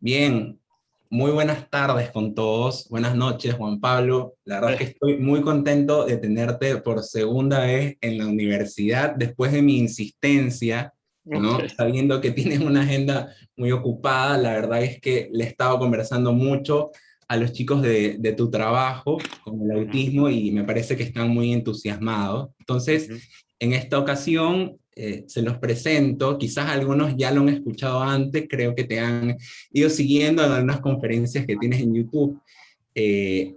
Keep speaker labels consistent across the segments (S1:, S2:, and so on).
S1: Bien, muy buenas tardes con todos. Buenas noches, Juan Pablo. La verdad es que estoy muy contento de tenerte por segunda vez en la universidad después de mi insistencia,
S2: Ok.
S1: ¿no? Sabiendo que tienes una agenda muy ocupada, la verdad es que le he estado conversando mucho a los chicos de tu trabajo con el
S2: Ujú,
S1: autismo y me parece que están muy entusiasmados. Entonces,
S2: ujú.
S1: en esta ocasión se los presento, quizás algunos ya lo han escuchado antes, creo que te han ido siguiendo en algunas conferencias que tienes en YouTube. Eh,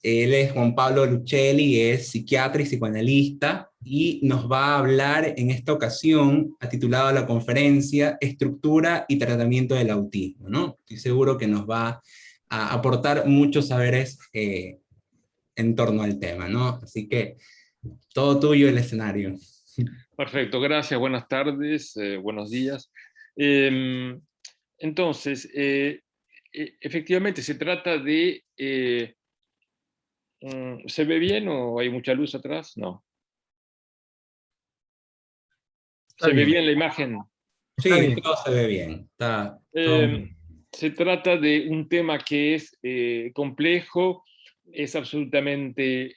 S1: Él es Juan Pablo Lucelli, es psiquiatra y psicoanalista y nos va a hablar en esta ocasión, ha titulado la conferencia Estructura y Tratamiento del Autismo, ¿no? Estoy seguro que nos va a aportar muchos saberes en torno al tema, ¿no? Así que todo tuyo el escenario.
S2: Perfecto, gracias, buenas tardes, buenos días. Em, entonces, efectivamente se trata de... ¿se ve bien o hay mucha luz atrás? No.
S1: Está
S2: ¿Se ve
S1: bien.
S2: bien la imagen?
S1: Sí, todo se ve bien. Está todo
S2: Em,
S1: bien.
S2: Se trata de un tema que es complejo, es absolutamente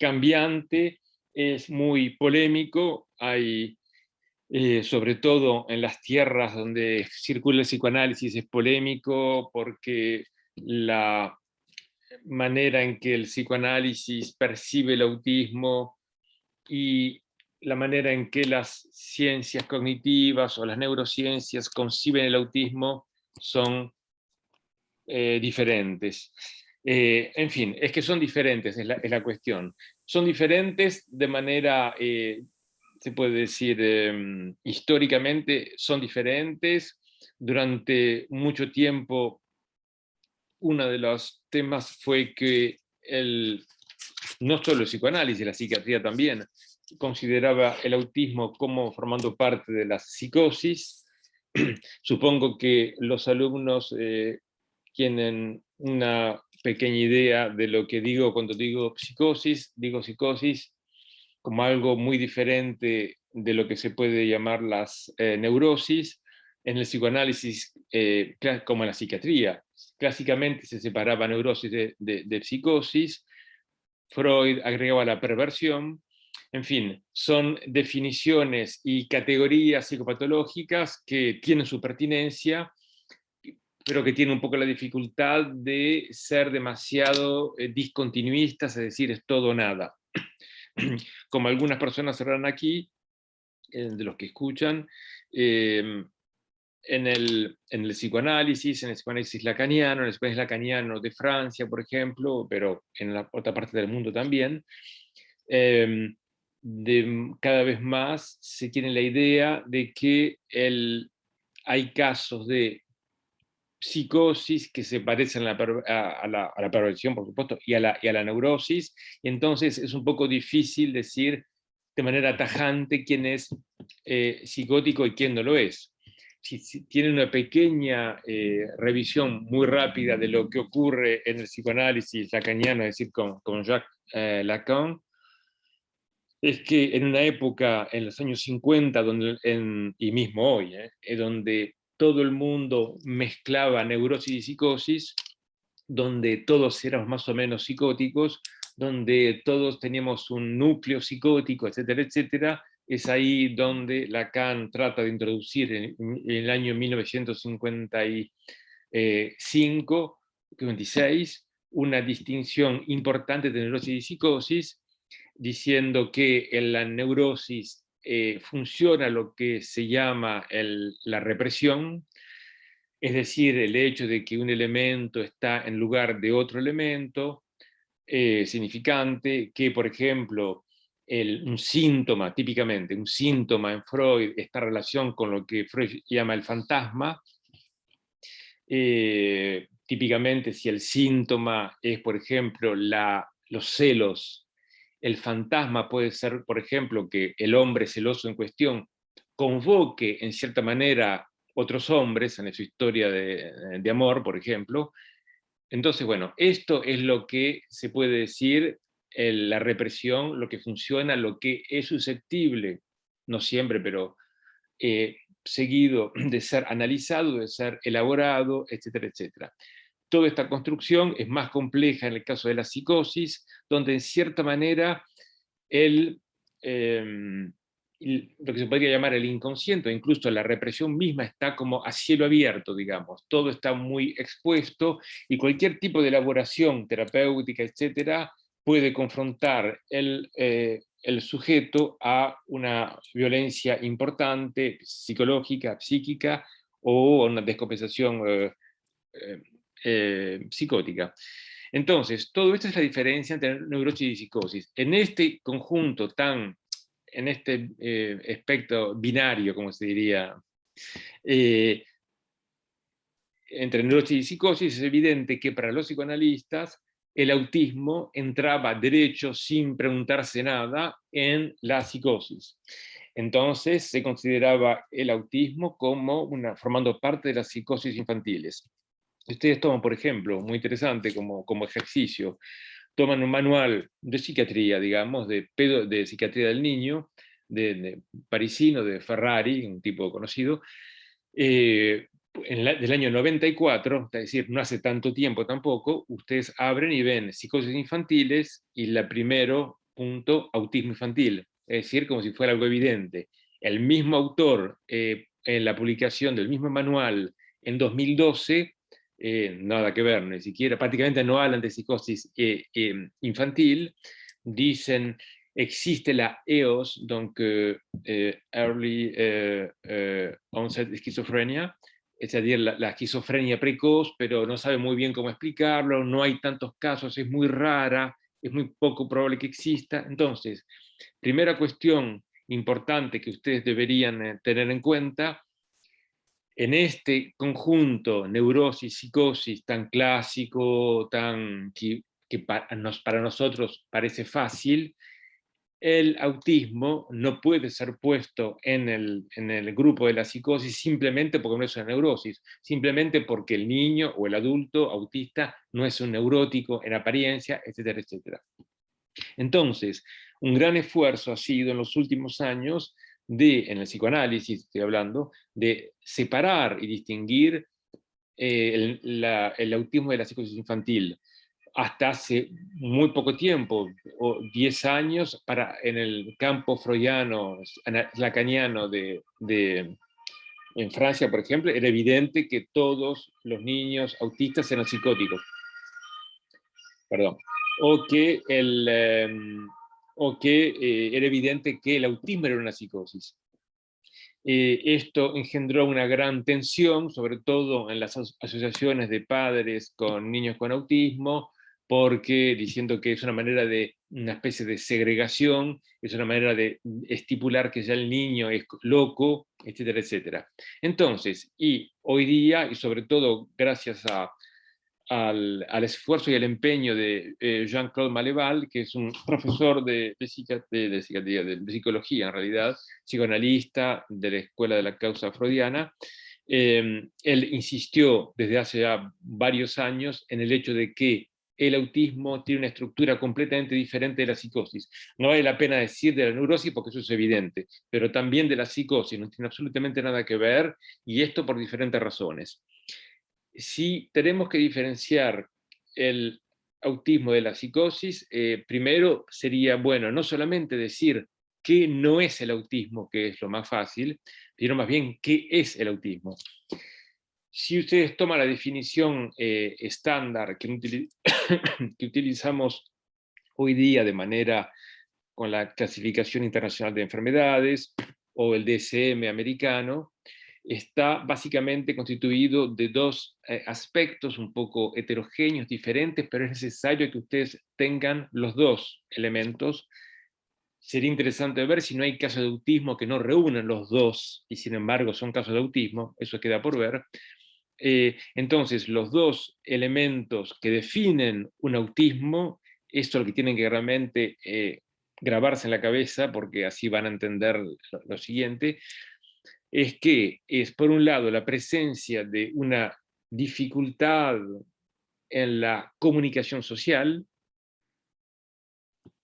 S2: cambiante, es muy polémico, hay sobre todo en las tierras donde circula el psicoanálisis es polémico porque la manera en que el psicoanálisis percibe el autismo y la manera en que las ciencias cognitivas o las neurociencias conciben el autismo son diferentes. En fin, es que son diferentes, es la cuestión. Son diferentes de manera se puede decir, históricamente son diferentes. Durante mucho tiempo, uno de los temas fue que no solo el psicoanálisis, la psiquiatría también, consideraba el autismo como formando parte de la psicosis. Supongo que los alumnos tienen una pequeña idea de lo que digo cuando digo psicosis como algo muy diferente de lo que se puede llamar las neurosis. En el psicoanálisis, como en la psiquiatría, clásicamente se separaba neurosis de psicosis. Freud agregaba la perversión. En fin, son definiciones y categorías psicopatológicas que tienen su pertinencia, pero que tienen un poco la dificultad de ser demasiado discontinuistas, es decir, es todo o nada. Como algunas personas serán aquí, de los que escuchan, eh, en el psicoanálisis lacaniano, en el psicoanálisis lacaniano de Francia, por ejemplo, pero en la otra parte del mundo también, eh, cada vez más se tiene la idea de que hay casos de psicosis que se parecen a la perversión, por supuesto, y a la neurosis, y entonces es un poco difícil decir de manera tajante quién es psicótico y quién no lo es. Si tiene una pequeña revisión muy rápida de lo que ocurre en el psicoanálisis lacaniano, es decir, con Jacques Lacan, es que en una época, en los años 50, y mismo hoy, donde todo el mundo mezclaba neurosis y psicosis, donde todos éramos más o menos psicóticos, donde todos teníamos un núcleo psicótico, etcétera, etcétera, es ahí donde Lacan trata de introducir en el año 1955, 56, una distinción importante de neurosis y psicosis, diciendo que en la neurosis funciona lo que se llama la represión, es decir, el hecho de que un elemento está en lugar de otro elemento significante, que por ejemplo un síntoma, típicamente un síntoma en Freud, esta relación con lo que Freud llama el fantasma. Típicamente si el síntoma es, por ejemplo, los celos, el fantasma puede ser, por ejemplo, que el hombre celoso en cuestión convoque en cierta manera otros hombres en su historia de amor, por ejemplo. Entonces, bueno, esto es lo que se puede decir la represión, lo que funciona, lo que es susceptible, no siempre, pero seguido de ser analizado, de ser elaborado, etcétera, etcétera. Toda esta construcción es más compleja en el caso de la psicosis, donde en cierta manera lo que se podría llamar el inconsciente, incluso la represión misma, está como a cielo abierto, digamos. Todo está muy expuesto y cualquier tipo de elaboración terapéutica, etcétera, puede confrontar el sujeto a una violencia importante, psicológica, psíquica, o una descompensación psicótica. Entonces, todo esto es la diferencia entre neurosis y psicosis. En este conjunto en este espectro binario, como se diría, entre neurosis y psicosis, es evidente que para los psicoanalistas el autismo entraba derecho, sin preguntarse nada, en la psicosis. Entonces se consideraba el autismo como formando parte de las psicosis infantiles. Ustedes toman, por ejemplo, muy interesante como ejercicio, toman un manual de psiquiatría, digamos, de psiquiatría del niño, de parisino, de Ferrari, un tipo conocido, del año 94, es decir, no hace tanto tiempo tampoco, ustedes abren y ven psicosis infantiles y la primero, punto, autismo infantil, es decir, como si fuera algo evidente. El mismo autor, en la publicación del mismo manual en 2012, nada que ver, ni siquiera, prácticamente no hablan de psicosis infantil, dicen, existe la EOS, donc Early Onset Schizophrenia, es decir, la esquizofrenia precoz, pero no sabe muy bien cómo explicarlo, no hay tantos casos, es muy rara, es muy poco probable que exista. Entonces, primera cuestión importante que ustedes deberían tener en cuenta, en este conjunto neurosis, psicosis tan clásico, que para nosotros parece fácil, el autismo no puede ser puesto en el grupo de la psicosis simplemente porque no es una neurosis, simplemente porque el niño o el adulto autista no es un neurótico en apariencia, etcétera, etcétera. Entonces, un gran esfuerzo ha sido en los últimos años en el psicoanálisis, estoy hablando, de separar y distinguir el autismo de la psicosis infantil. Hasta hace muy poco tiempo, o 10 años, en el campo freudiano, lacaniano en Francia, por ejemplo, era evidente que todos los niños autistas eran psicóticos. Perdón. O que era evidente que el autismo era una psicosis. Esto engendró una gran tensión, sobre todo en las asociaciones de padres con niños con autismo, porque diciendo que es una especie de segregación, es una manera de estipular que ya el niño es loco, etcétera, etcétera. Entonces, y hoy día, y sobre todo gracias al esfuerzo y al empeño de Jean-Claude Maleval, que es un profesor de psicología, en realidad, psicoanalista de la Escuela de la Causa Freudiana. Él insistió desde hace ya varios años en el hecho de que el autismo tiene una estructura completamente diferente de la psicosis. No vale la pena decir de la neurosis porque eso es evidente, pero también de la psicosis, no tiene absolutamente nada que ver, y esto por diferentes razones. Si tenemos que diferenciar el autismo de la psicosis, primero sería bueno no solamente decir qué no es el autismo, que es lo más fácil, sino más bien qué es el autismo. Si ustedes toman la definición estándar que utilizamos hoy día con la clasificación internacional de enfermedades o el DSM americano, está básicamente constituido de dos aspectos un poco heterogéneos, diferentes, pero es necesario que ustedes tengan los dos elementos. Sería interesante ver si no hay casos de autismo que no reúnen los dos, y sin embargo son casos de autismo, eso queda por ver. Entonces, los dos elementos que definen un autismo, esto es lo que tienen que realmente grabarse en la cabeza, porque así van a entender lo siguiente, es que es, por un lado, la presencia de una dificultad en la comunicación social,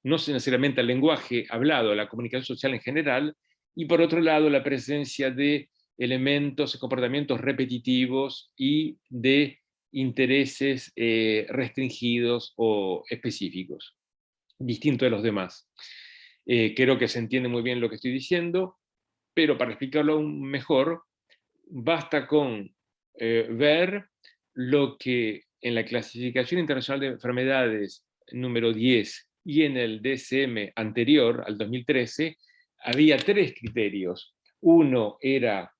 S2: no necesariamente el lenguaje hablado, la comunicación social en general, y por otro lado, la presencia de elementos, comportamientos repetitivos y de intereses restringidos o específicos, distinto de los demás. Creo que se entiende muy bien lo que estoy diciendo, pero para explicarlo aún mejor, basta con ver lo que en la Clasificación Internacional de Enfermedades número 10 y en el DSM anterior, al 2013, había 3 criterios. Uno era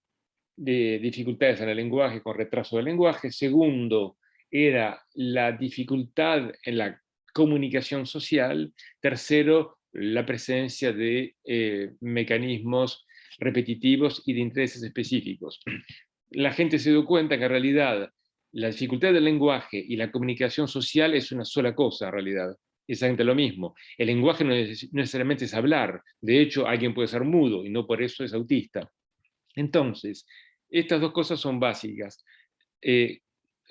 S2: de dificultades en el lenguaje con retraso del lenguaje. Segundo, era la dificultad en la comunicación social. Tercero, la presencia de mecanismos repetitivos y de intereses específicos. La gente se dio cuenta que en realidad la dificultad del lenguaje y la comunicación social es una sola cosa en realidad. Exactamente lo mismo. El lenguaje no necesariamente es hablar. De hecho, alguien puede ser mudo y no por eso es autista. Entonces, estas 2 cosas son básicas.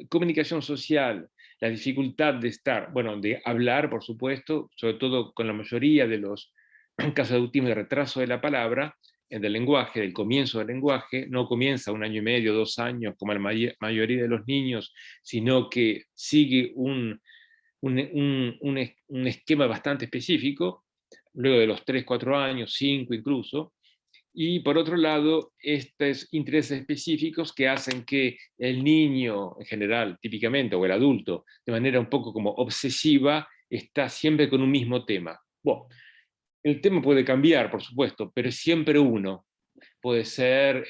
S2: Comunicación social, la dificultad de estar, bueno, de hablar, por supuesto, sobre todo con la mayoría de los casos de autismo de retraso de la palabra, del lenguaje, del comienzo del lenguaje, no comienza 1 año y medio, 2 años, como la mayoría de los niños, sino que sigue un esquema bastante específico, luego de los 3, 4 años, 5 incluso. Y por otro lado, estos intereses específicos que hacen que el niño en general, típicamente, o el adulto, de manera un poco como obsesiva, está siempre con un mismo tema. Bueno, el tema puede cambiar, por supuesto, pero es siempre uno. Puede ser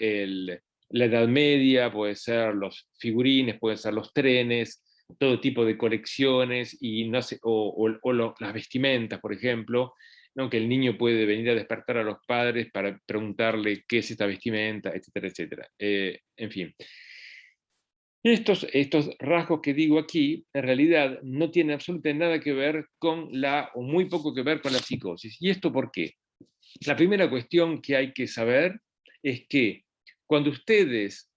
S2: la Edad Media, puede ser los figurines, pueden ser los trenes, todo tipo de colecciones, y no sé, las vestimentas, por ejemplo, ¿no? Que el niño puede venir a despertar a los padres para preguntarle qué es esta vestimenta, etcétera, etcétera. En fin. Estos rasgos que digo aquí, en realidad, no tienen absolutamente nada que ver con o muy poco que ver con la psicosis. ¿Y esto por qué? La primera cuestión que hay que saber es que cuando ustedes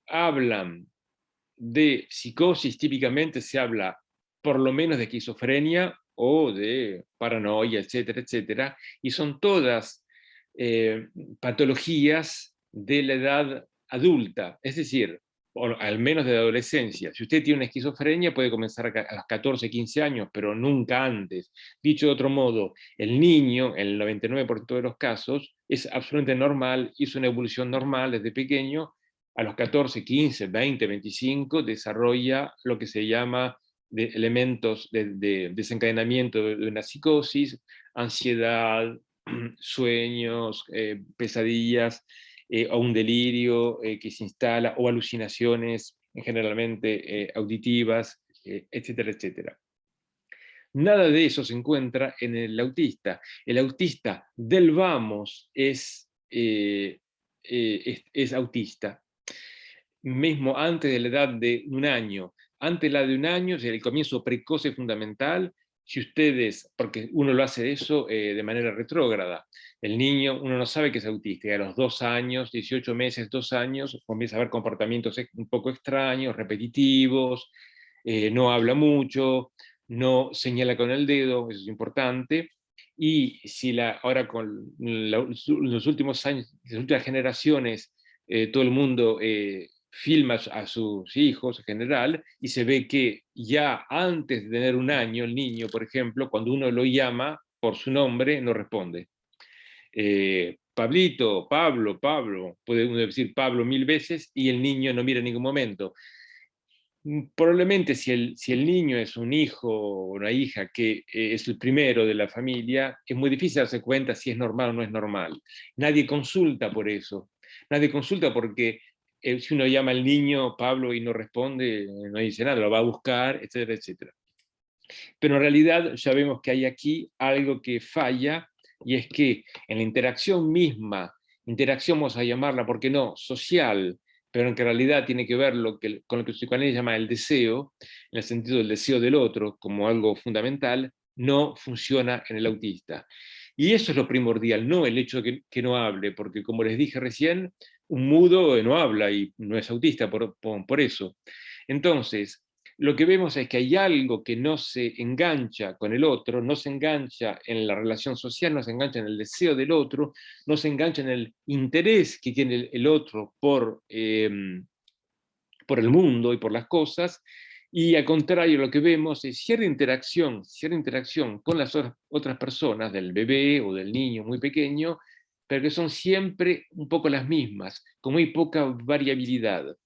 S2: hablan de psicosis, típicamente se habla por lo menos de esquizofrenia o de paranoia, etcétera, etcétera, y son todas patologías de la edad adulta, es decir, o al menos de la adolescencia. Si usted tiene una esquizofrenia, puede comenzar a los 14, 15 años, pero nunca antes. Dicho de otro modo, el niño, en el 99% de los casos, es absolutamente normal, hizo una evolución normal desde pequeño. A los 14, 15, 20, 25, desarrolla lo que se llama de elementos de desencadenamiento de una psicosis, ansiedad, sueños, pesadillas, o un delirio que se instala, o alucinaciones generalmente auditivas, etcétera, etcétera. Nada de eso se encuentra en el autista. El autista del vamos es autista, mismo antes de la edad de 1 año. Antes de la edad de 1 año, el comienzo precoz es fundamental. Si ustedes, porque uno lo hace eso de manera retrógrada, el niño, uno no sabe que es autista, y a los 2 años, 18 meses, 2 años, comienza a ver comportamientos un poco extraños, repetitivos, no habla mucho, no señala con el dedo, eso es importante. Y si ahora con los últimos años, las últimas generaciones, todo el mundo filma a sus hijos en general, y se ve que ya antes de tener 1 año, el niño, por ejemplo, cuando uno lo llama por su nombre, no responde. Pablito, Pablo, Pablo, puede uno decir Pablo 1000 veces y el niño no mira en ningún momento. Probablemente si el niño es un hijo o una hija que es el primero de la familia, es muy difícil darse cuenta si es normal o no es normal. Nadie consulta por eso. Nadie consulta porque si uno llama al niño Pablo y no responde, no dice nada, lo va a buscar, etcétera, etcétera. Pero en realidad ya vemos que hay aquí algo que falla, y es que en la interacción misma, interacción vamos a llamarla, ¿por qué no?, social, pero en que en realidad tiene que ver con lo que el psicoanálisis llama el deseo, en el sentido del deseo del otro como algo fundamental, no funciona en el autista. Y eso es lo primordial, no el hecho de que no hable, porque como les dije recién, un mudo no habla y no es autista por eso. Entonces, lo que vemos es que hay algo que no se engancha con el otro, no se engancha en la relación social, no se engancha en el deseo del otro, no se engancha en el interés que tiene el otro por el mundo y por las cosas, y al contrario lo que vemos es cierta interacción con las otras personas, del bebé o del niño muy pequeño, pero que son siempre un poco las mismas, con muy poca variabilidad.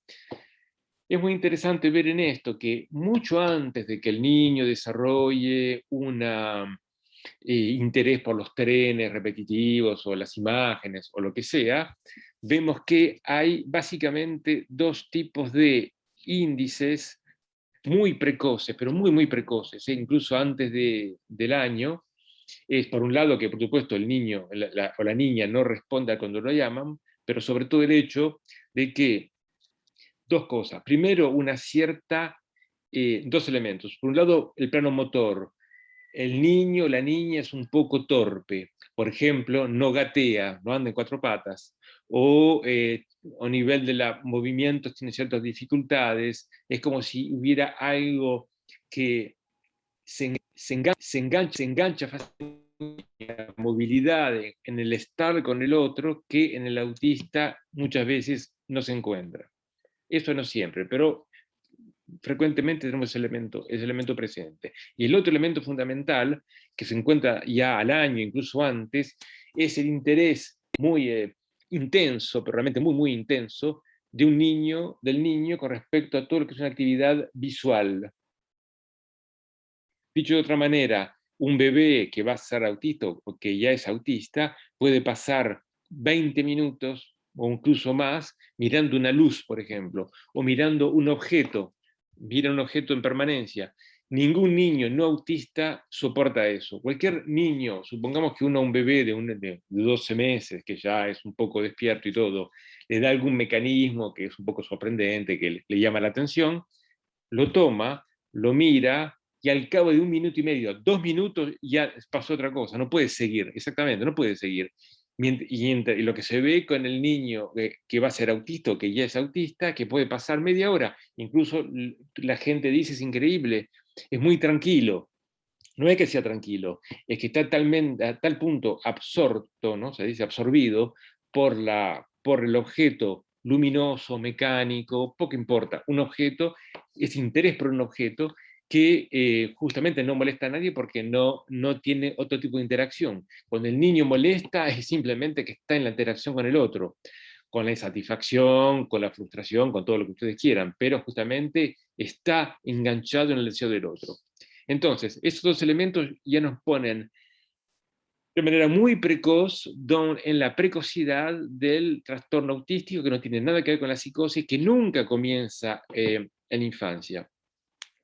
S2: Es muy interesante ver en esto que mucho antes de que el niño desarrolle un interés por los trenes repetitivos o las imágenes o lo que sea, vemos que hay básicamente dos tipos de índices muy precoces, pero muy, muy precoces, incluso antes del año. Es por un lado que, por supuesto, el niño o la niña no responda cuando lo llaman, pero sobre todo el hecho de que dos cosas. Primero, dos elementos. Por un lado, el plano motor. El niño o la niña es un poco torpe. Por ejemplo, no gatea, no anda en cuatro patas. O a nivel de los movimientos tiene ciertas dificultades. Es como si hubiera algo que se engancha fácilmente en la movilidad, en el estar con el otro, que en el autista muchas veces no se encuentra. Eso no siempre, pero frecuentemente tenemos ese elemento presente. Y el otro elemento fundamental, que se encuentra ya al año, incluso antes, es el interés muy intenso, pero realmente muy, muy intenso, del niño con respecto a todo lo que es una actividad visual. Dicho de otra manera, un bebé que va a ser autista o que ya es autista puede pasar 20 minutos o incluso más mirando una luz, por ejemplo, o mirando un objeto, mira un objeto en permanencia. Ningún niño no autista soporta eso. Cualquier niño, supongamos que un bebé de 12 meses, que ya es un poco despierto y todo, le da algún mecanismo que es un poco sorprendente, que le llama la atención, lo toma, lo mira, y al cabo de 1 minuto y medio, 2 minutos, ya pasó otra cosa, no puede seguir, exactamente, no puede seguir. Y lo que se ve con el niño que va a ser autista o que ya es autista, que puede pasar media hora, incluso la gente dice es increíble, es muy tranquilo. No es que sea tranquilo, es que está a tal punto absorto, ¿no? Se dice absorbido por el objeto luminoso, mecánico, poco importa, un objeto, ese interés por un objeto que justamente no molesta a nadie porque no tiene otro tipo de interacción. Cuando el niño molesta es simplemente que está en la interacción con el otro, con la insatisfacción, con la frustración, con todo lo que ustedes quieran, pero justamente está enganchado en el deseo del otro. Entonces, estos dos elementos ya nos ponen de manera muy precoz en la precocidad del trastorno autístico, que no tiene nada que ver con la psicosis, que nunca comienza en la infancia.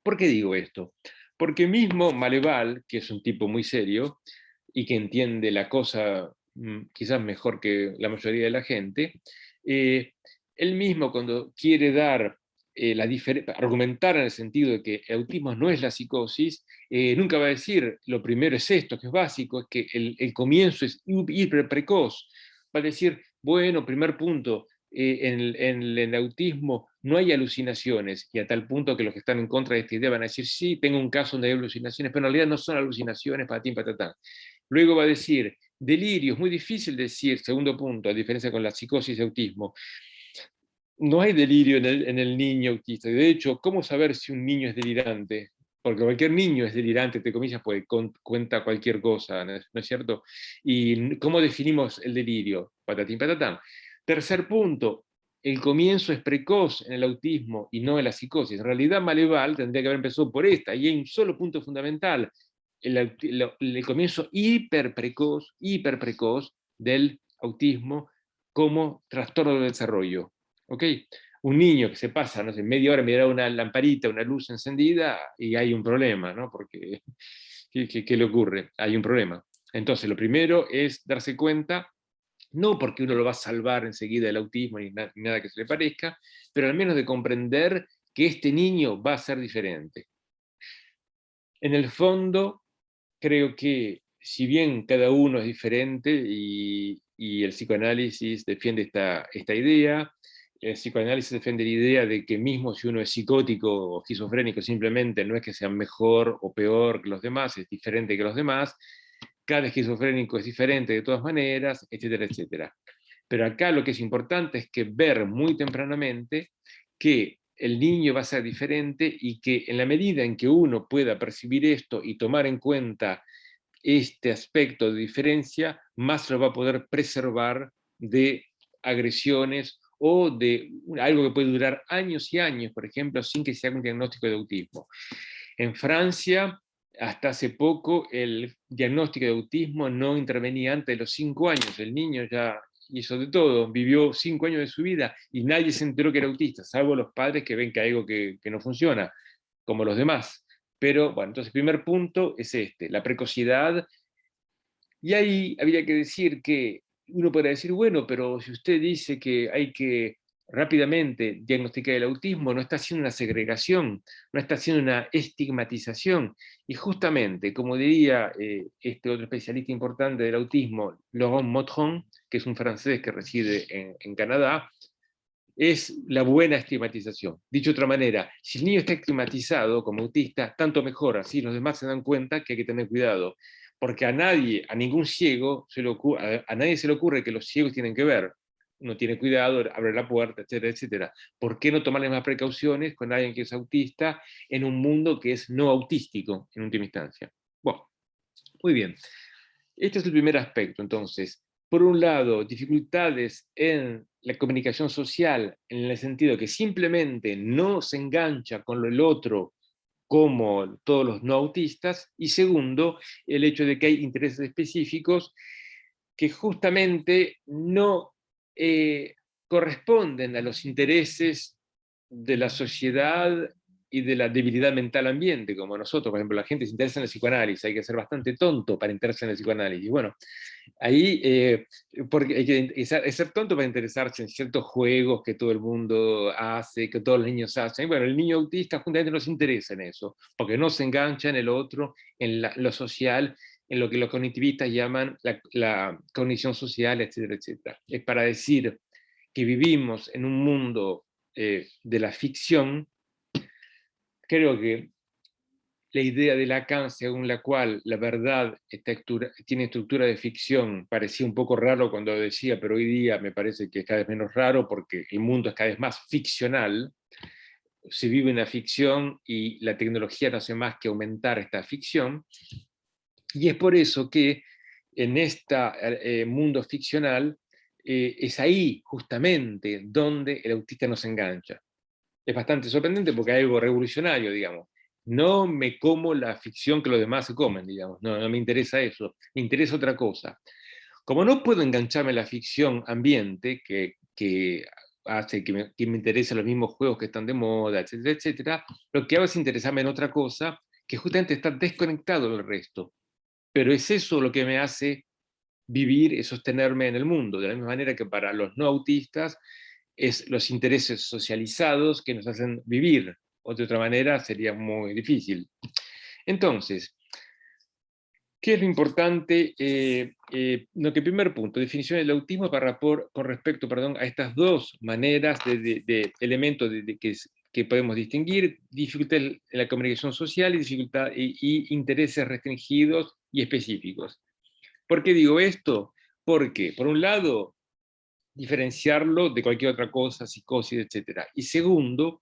S2: ¿Por qué digo esto? Porque mismo Maleval, que es un tipo muy serio y que entiende la cosa quizás mejor que la mayoría de la gente, él mismo cuando quiere dar argumentar en el sentido de que el autismo no es la psicosis, nunca va a decir lo primero es esto, que es básico, es que el comienzo es hiper precoz. Va a decir, bueno, primer punto, en el autismo no hay alucinaciones, y a tal punto que los que están en contra de esta idea van a decir, sí, tengo un caso donde hay alucinaciones, pero en realidad no son alucinaciones, patín, patatán. Luego va a decir, delirio, es muy difícil decir, segundo punto, a diferencia con la psicosis y autismo, no hay delirio en el niño autista. De hecho, ¿cómo saber si un niño es delirante? Porque cualquier niño es delirante, entre comillas, porque cuenta cualquier cosa, ¿no es cierto? ¿Y cómo definimos el delirio? Patatín, patatán. Tercer punto, el comienzo es precoz en el autismo y no en la psicosis. En realidad, Maleval tendría que haber empezado por esta, y hay un solo punto fundamental, el comienzo hiper precoz del autismo como trastorno del desarrollo. ¿Ok? Un niño que se pasa, no sé, media hora mirando una lamparita, una luz encendida, y hay un problema, ¿no? Porque, ¿qué le ocurre? Hay un problema. Entonces, lo primero es darse cuenta, no porque uno lo va a salvar enseguida del autismo ni nada que se le parezca, pero al menos de comprender que este niño va a ser diferente. En el fondo, creo que si bien cada uno es diferente y el psicoanálisis defiende esta idea, el psicoanálisis defiende la idea de que mismo si uno es psicótico o esquizofrénico, simplemente no es que sea mejor o peor que los demás, es diferente que los demás, cada esquizofrénico es diferente de todas maneras, etcétera, etcétera. Pero acá lo que es importante es que ver muy tempranamente que el niño va a ser diferente y que en la medida en que uno pueda percibir esto y tomar en cuenta este aspecto de diferencia, más lo va a poder preservar de agresiones o de algo que puede durar años y años, por ejemplo, sin que se haga un diagnóstico de autismo. En Francia, hasta hace poco, el diagnóstico de autismo no intervenía antes de los 5 años. El niño ya hizo de todo, vivió 5 años de su vida y nadie se enteró que era autista, salvo los padres que ven que hay algo que no funciona, como los demás. Pero bueno, entonces el primer punto es este, la precocidad. Y ahí habría que decir que uno podría decir, bueno, pero si usted dice que hay que rápidamente diagnosticar el autismo, no está haciendo una segregación, no está haciendo una estigmatización. Y justamente, como diría este otro especialista importante del autismo, Laurent Motron, que es un francés que reside en Canadá, es la buena estigmatización. Dicho de otra manera, si el niño está estigmatizado como autista, tanto mejor, así los demás se dan cuenta que hay que tener cuidado, porque a nadie, a ningún ciego, a nadie se le ocurre que los ciegos tienen que ver. Uno tiene cuidado, abre la puerta, etcétera, etcétera. ¿Por qué no tomarle más precauciones con alguien que es autista en un mundo que es no autístico, en última instancia? Bueno, muy bien. Este es el primer aspecto, entonces. Por un lado, dificultades en la comunicación social, en el sentido que simplemente no se engancha con el otro como todos los no autistas, y segundo, el hecho de que hay intereses específicos que justamente no corresponden a los intereses de la sociedad y de la debilidad mental ambiente, como nosotros. Por ejemplo, la gente se interesa en el psicoanálisis, hay que ser bastante tonto para interesarse en el psicoanálisis. Bueno, ahí, porque hay que ser tonto para interesarse en ciertos juegos que todo el mundo hace, que todos los niños hacen. Y bueno, el niño autista justamente no se interesa en eso, porque no se engancha en el otro, en lo social, en lo que los cognitivistas llaman la cognición social, etcétera, etcétera. Es para decir que vivimos en un mundo de la ficción. Creo que la idea de Lacan, según la cual la verdad tiene estructura de ficción, parecía un poco raro cuando lo decía, pero hoy día me parece que es cada vez menos raro porque el mundo es cada vez más ficcional. Se vive una ficción y la tecnología no hace más que aumentar esta ficción. Y es por eso que en este mundo ficcional es ahí justamente donde el autista nos engancha. Es bastante sorprendente porque hay algo revolucionario, digamos. No me como la ficción que los demás se comen, digamos. No, no me interesa eso. Me interesa otra cosa. Como no puedo engancharme en la ficción ambiente, que hace que me interesen los mismos juegos que están de moda, etcétera, etcétera, lo que hago es interesarme en otra cosa que justamente está desconectado del resto. Pero es eso lo que me hace vivir y sostenerme en el mundo, de la misma manera que para los no autistas es los intereses socializados que nos hacen vivir, o de otra manera sería muy difícil. Entonces, ¿qué es lo importante? No, que primer punto, definición del autismo con respecto, perdón, a estas dos maneras de elementos que podemos distinguir: dificultad en la comunicación social y dificultad y intereses restringidos y específicos. ¿Por qué digo esto? Porque, por un lado, diferenciarlo de cualquier otra cosa, psicosis, etc. Y segundo,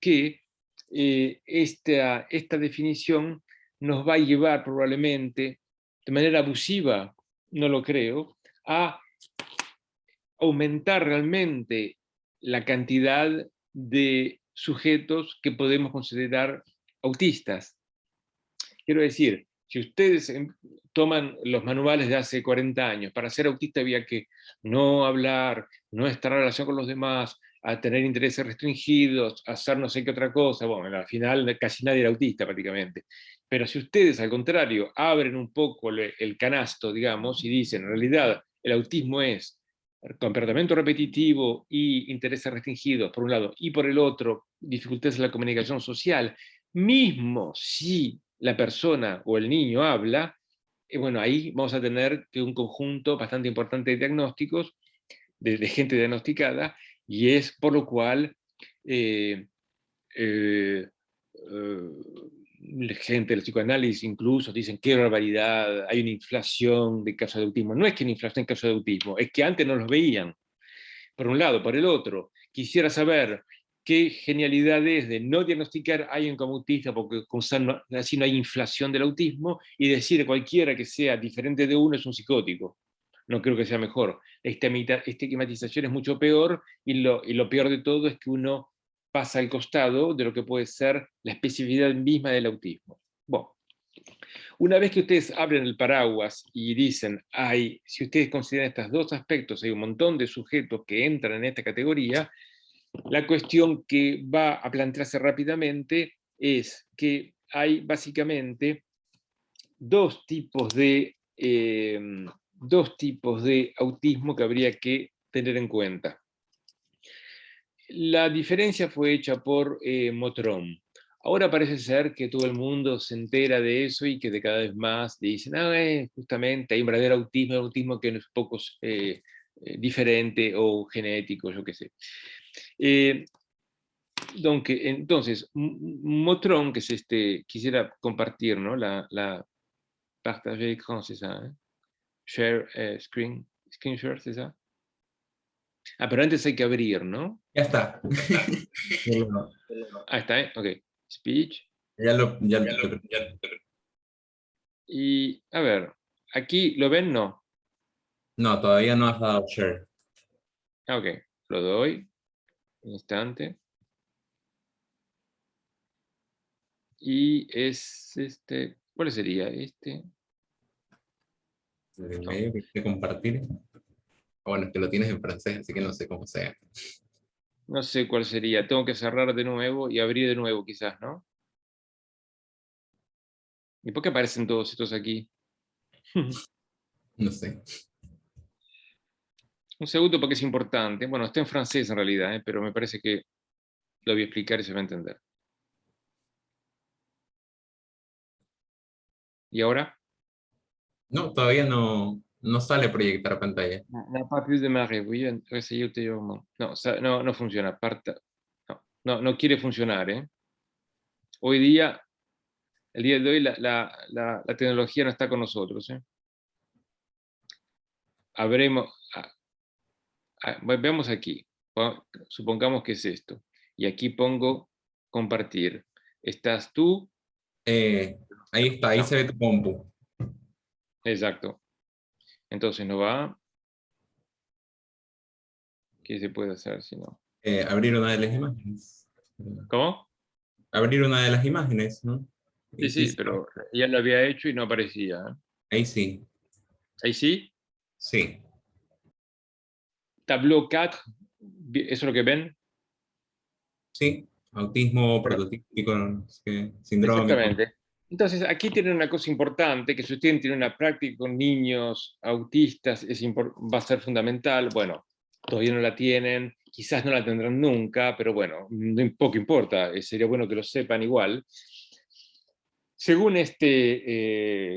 S2: que esta definición nos va a llevar probablemente, de manera abusiva, no lo creo, a aumentar realmente la cantidad de sujetos que podemos considerar autistas. Quiero decir, si ustedes toman los manuales de hace 40 años, para ser autista había que no hablar, no estar en relación con los demás, a tener intereses restringidos, hacer no sé qué otra cosa. Bueno, al final casi nadie era autista prácticamente. Pero si ustedes, al contrario, abren un poco el canasto, digamos, y dicen, en realidad, el autismo es comportamiento repetitivo y intereses restringidos, por un lado, y por el otro, dificultades en la comunicación social, mismo si la persona o el niño habla, bueno, ahí vamos a tener que un conjunto bastante importante de diagnósticos, de gente diagnosticada, Y es por lo cual la gente del psicoanálisis incluso dicen qué barbaridad, hay una inflación de casos de autismo. No es que hay una inflación de casos de autismo, es que antes no los veían, por un lado. Por el otro, quisiera saber qué genialidad es de no diagnosticar a alguien como autista, porque así no hay inflación del autismo, y decir a cualquiera que sea diferente de uno es un psicótico. No creo que sea mejor. Esta estigmatización es mucho peor, y lo peor de todo es que uno pasa al costado de lo que puede ser la especificidad misma del autismo. Bueno, una vez que ustedes abren el paraguas y dicen, si ustedes consideran estos dos aspectos, hay un montón de sujetos que entran en esta categoría, la cuestión que va a plantearse rápidamente es que hay básicamente dos tipos de autismo que habría que tener en cuenta. La diferencia fue hecha por Motron. Ahora parece ser que todo el mundo se entera de eso y que de cada vez más dicen, justamente hay un verdadero autismo que es un poco diferente o genético, yo qué sé. Entonces, Motron, que es quisiera compartir, ¿no? La partager écran, c'est ça, ¿eh? Share screen share, c'est ça. Pero antes hay que abrir, ¿no?
S1: Ya está.
S2: Está, ¿eh? Ok. Speech.
S1: Ya lo.
S2: Y, a ver, aquí, ¿lo ven? No.
S1: No, todavía no has dado share.
S2: Ok, lo doy. Un instante. Y es ¿cuál sería?
S1: El
S2: No,
S1: medio que quiere compartir. Bueno, es que lo tienes en francés, así que no sé cómo sea.
S2: no sé cuál sería. Tengo que cerrar de nuevo y abrir de nuevo, quizás, ¿no? ¿Y por qué aparecen todos estos aquí?
S1: No sé.
S2: Un segundo porque es importante. Bueno, está en francés en realidad, pero me parece que lo voy a explicar y se va a entender. ¿Y ahora?
S1: No, todavía no sale proyectar pantalla.
S2: N'a pas pu démarrer. Voy a essayer ultérieurement. No, no funciona. No quiere funcionar, ¿eh? Hoy día, el día de hoy, la tecnología no está con nosotros, ¿eh? Habremos, veamos aquí. Supongamos que es esto. Y aquí pongo compartir. ¿Estás tú?
S1: Eh, Ahí está, ahí
S2: No,
S1: se ve tu compu.
S2: exacto. Entonces no va. ¿Qué se puede hacer si no?
S1: Abrir una de las imágenes.
S2: ¿Cómo?
S1: Abrir una de las imágenes, ¿no?
S2: Sí,
S1: Y sí,
S2: sí,
S1: sí,
S2: pero ya lo había hecho y no aparecía, ¿eh?
S1: ahí sí.
S2: Ahí sí.
S1: Sí,
S2: Tableau 4, ¿eso es lo que ven?
S1: sí. Autismo
S2: Bueno,
S1: prototípico, no sé, sindrómico.
S2: exactamente. Entonces, aquí tienen una cosa importante, que si ustedes tienen una práctica con niños autistas, va a ser fundamental. Bueno, todavía no la tienen, quizás no la tendrán nunca, pero bueno, poco importa, sería bueno que lo sepan igual. Según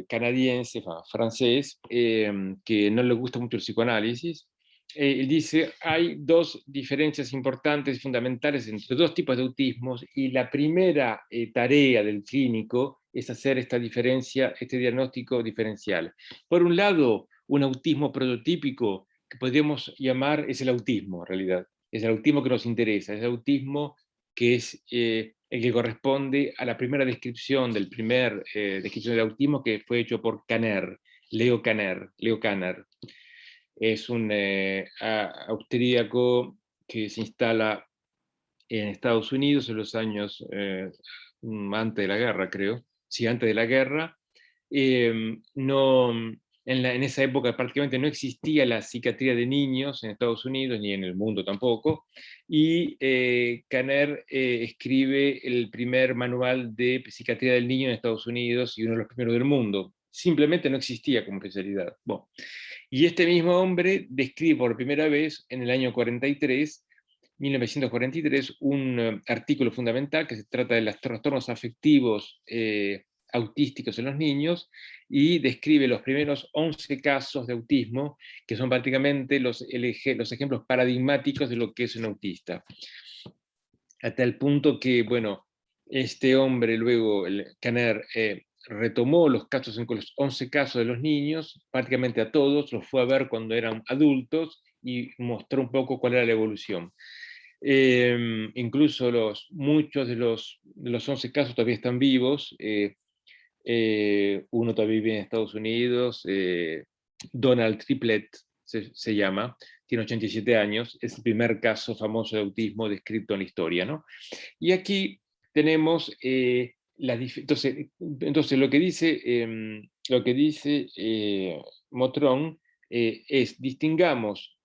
S2: canadiense, francés, que no le gusta mucho el psicoanálisis, él dice, hay dos diferencias importantes y fundamentales entre dos tipos de autismos, y la primera tarea del clínico es hacer esta diferencia, este diagnóstico diferencial. Por un lado, un autismo prototípico que podríamos llamar es el autismo, en realidad. Es el autismo que nos interesa, es el autismo que es el que corresponde a la primera descripción del primer descripción del autismo, que fue hecho por Leo Kanner. Es un austríaco que se instala en Estados Unidos en los años antes de la guerra, creo. Sí, antes de la guerra. No, en esa época prácticamente no existía la psiquiatría de niños en Estados Unidos, ni en el mundo tampoco, y Kanner escribe el primer manual de psiquiatría del niño en Estados Unidos y uno de los primeros del mundo. Simplemente no existía como especialidad. Bueno, y este mismo hombre describe por primera vez en el año 1943, un artículo fundamental que se trata de los trastornos afectivos autísticos en los niños, y describe los primeros 11 casos de autismo, que son prácticamente los ejemplos paradigmáticos de lo que es un autista. Hasta el punto que, bueno, este hombre luego, el Kanner, retomó los casos, los 11 casos de los niños, prácticamente a todos, los fue a ver cuando eran adultos y mostró un poco cuál era la evolución. Incluso muchos de los 11 casos todavía están vivos. Uno todavía vive en Estados Unidos, Donald Triplett se llama, tiene 87 años, es el primer caso famoso de autismo descrito en la historia, ¿no? Y aquí tenemos entonces lo que dice Motrón es distingamos,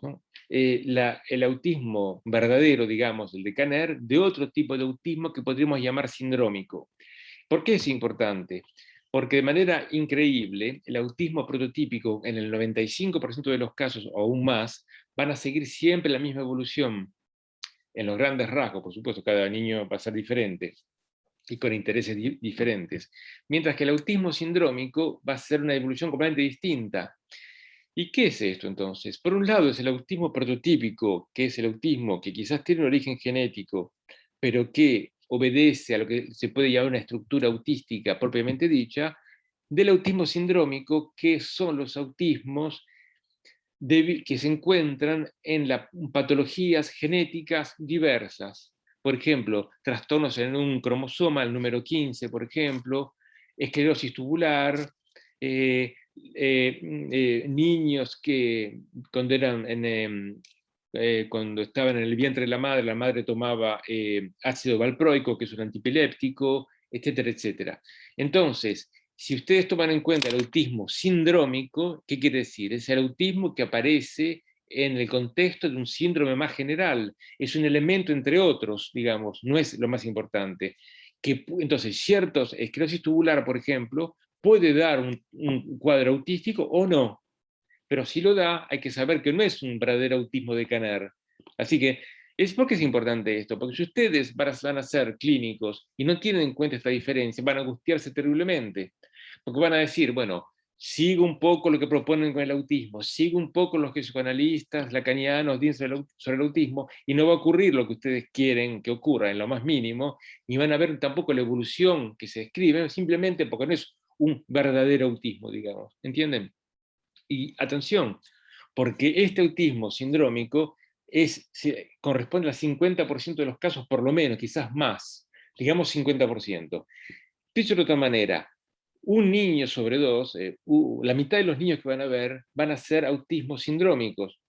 S2: ¿no? El autismo verdadero, digamos, el de Kanner, de otro tipo de autismo que podríamos llamar sindrómico. ¿Por qué es importante? Porque de manera increíble, el autismo prototípico, en el 95% de los casos o aún más, van a seguir siempre la misma evolución, en los grandes rasgos, por supuesto, cada niño va a ser diferente y con intereses diferentes, mientras que el autismo sindrómico va a ser una evolución completamente distinta. ¿Y qué es esto entonces? Por un lado es el autismo prototípico, que es el autismo que quizás tiene un origen genético, pero que obedece a lo que se puede llamar una estructura autística propiamente dicha, del autismo sindrómico, que son los autismos que se encuentran en patologías genéticas diversas. Por ejemplo, trastornos en un cromosoma, el número 15, por ejemplo, esclerosis tubular, niños que cuando estaban en el vientre de la madre tomaba ácido valproico, que es un antipiléptico, etcétera, etcétera. Entonces, si ustedes toman en cuenta el autismo sindrómico, ¿qué quiere decir? Es el autismo que aparece en el contexto de un síndrome más general. Es un elemento entre otros, digamos, no es lo más importante. Entonces, ciertos esclerosis tubular, por ejemplo, puede dar un cuadro autístico o no, pero si lo da, hay que saber que no es un verdadero autismo de Kanner. Así que, ¿por qué es importante esto? Porque si ustedes van a ser clínicos y no tienen en cuenta esta diferencia, van a angustiarse terriblemente, porque van a decir, bueno, sigo un poco lo que proponen con el autismo, sigo un poco los que psicoanalistas lacanianos dicen sobre el autismo, y no va a ocurrir lo que ustedes quieren que ocurra en lo más mínimo, ni van a ver tampoco la evolución que se describe, simplemente porque no es un verdadero autismo, digamos. ¿Entienden? Y atención, porque este autismo sindrómico corresponde al 50% de los casos, por lo menos, quizás más, digamos 50%. Dicho de otra manera, un niño sobre dos, la mitad de los niños que van a ver van a ser autismos sindrómicos.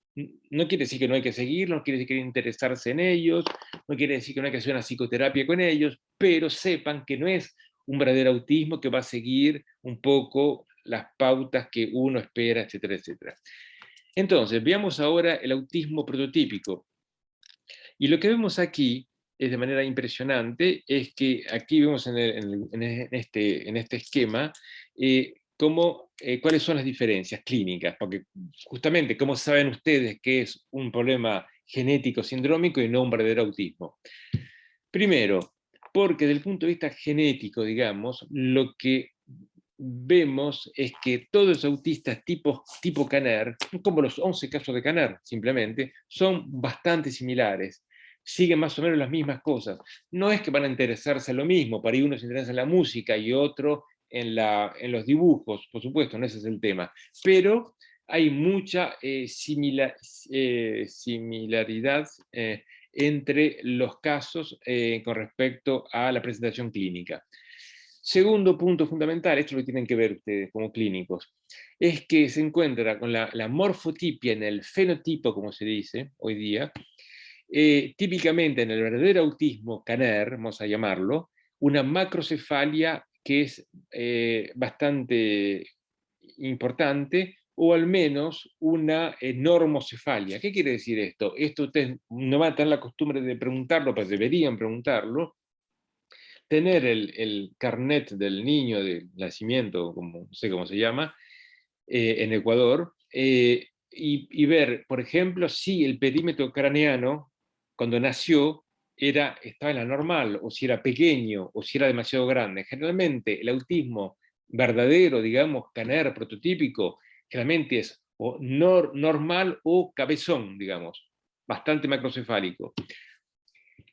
S2: No quiere decir que no hay que seguirlos, no quiere decir que hay que interesarse en ellos, no quiere decir que no hay que hacer una psicoterapia con ellos, pero sepan que no es un verdadero autismo que va a seguir un poco las pautas que uno espera, etcétera, etcétera. Entonces, veamos ahora el autismo prototípico. Y lo que vemos aquí es de manera impresionante, es que aquí vemos en este esquema cuáles son las diferencias clínicas, porque justamente, ¿cómo saben ustedes que es un problema genético sindrómico y no un verdadero autismo? Primero, porque desde el punto de vista genético, digamos, lo que vemos es que todos los autistas tipo Kanner, como los 11 casos de Kanner, simplemente, son bastante similares. Siguen más o menos las mismas cosas. No es que van a interesarse en lo mismo, para ahí uno se interesa en la música y otro en los dibujos, por supuesto, no ese es el tema. Pero hay mucha similaridad entre los casos con respecto a la presentación clínica. Segundo punto fundamental, esto lo tienen que ver ustedes como clínicos, es que se encuentra con la morfotipia en el fenotipo, como se dice hoy día, típicamente en el verdadero autismo Kanner, vamos a llamarlo, una macrocefalia que es bastante importante, o al menos una normocefalia. ¿Qué quiere decir esto? Esto ustedes no van a tener la costumbre de preguntarlo, pero deberían preguntarlo. Tener el carnet del niño de nacimiento, como, no sé cómo se llama, en Ecuador, y ver, por ejemplo, si el perímetro craneano, cuando nació, estaba en la normal, o si era pequeño, o si era demasiado grande. Generalmente el autismo verdadero, digamos, Kanner, prototípico, generalmente es o normal o cabezón, digamos, bastante macrocefálico.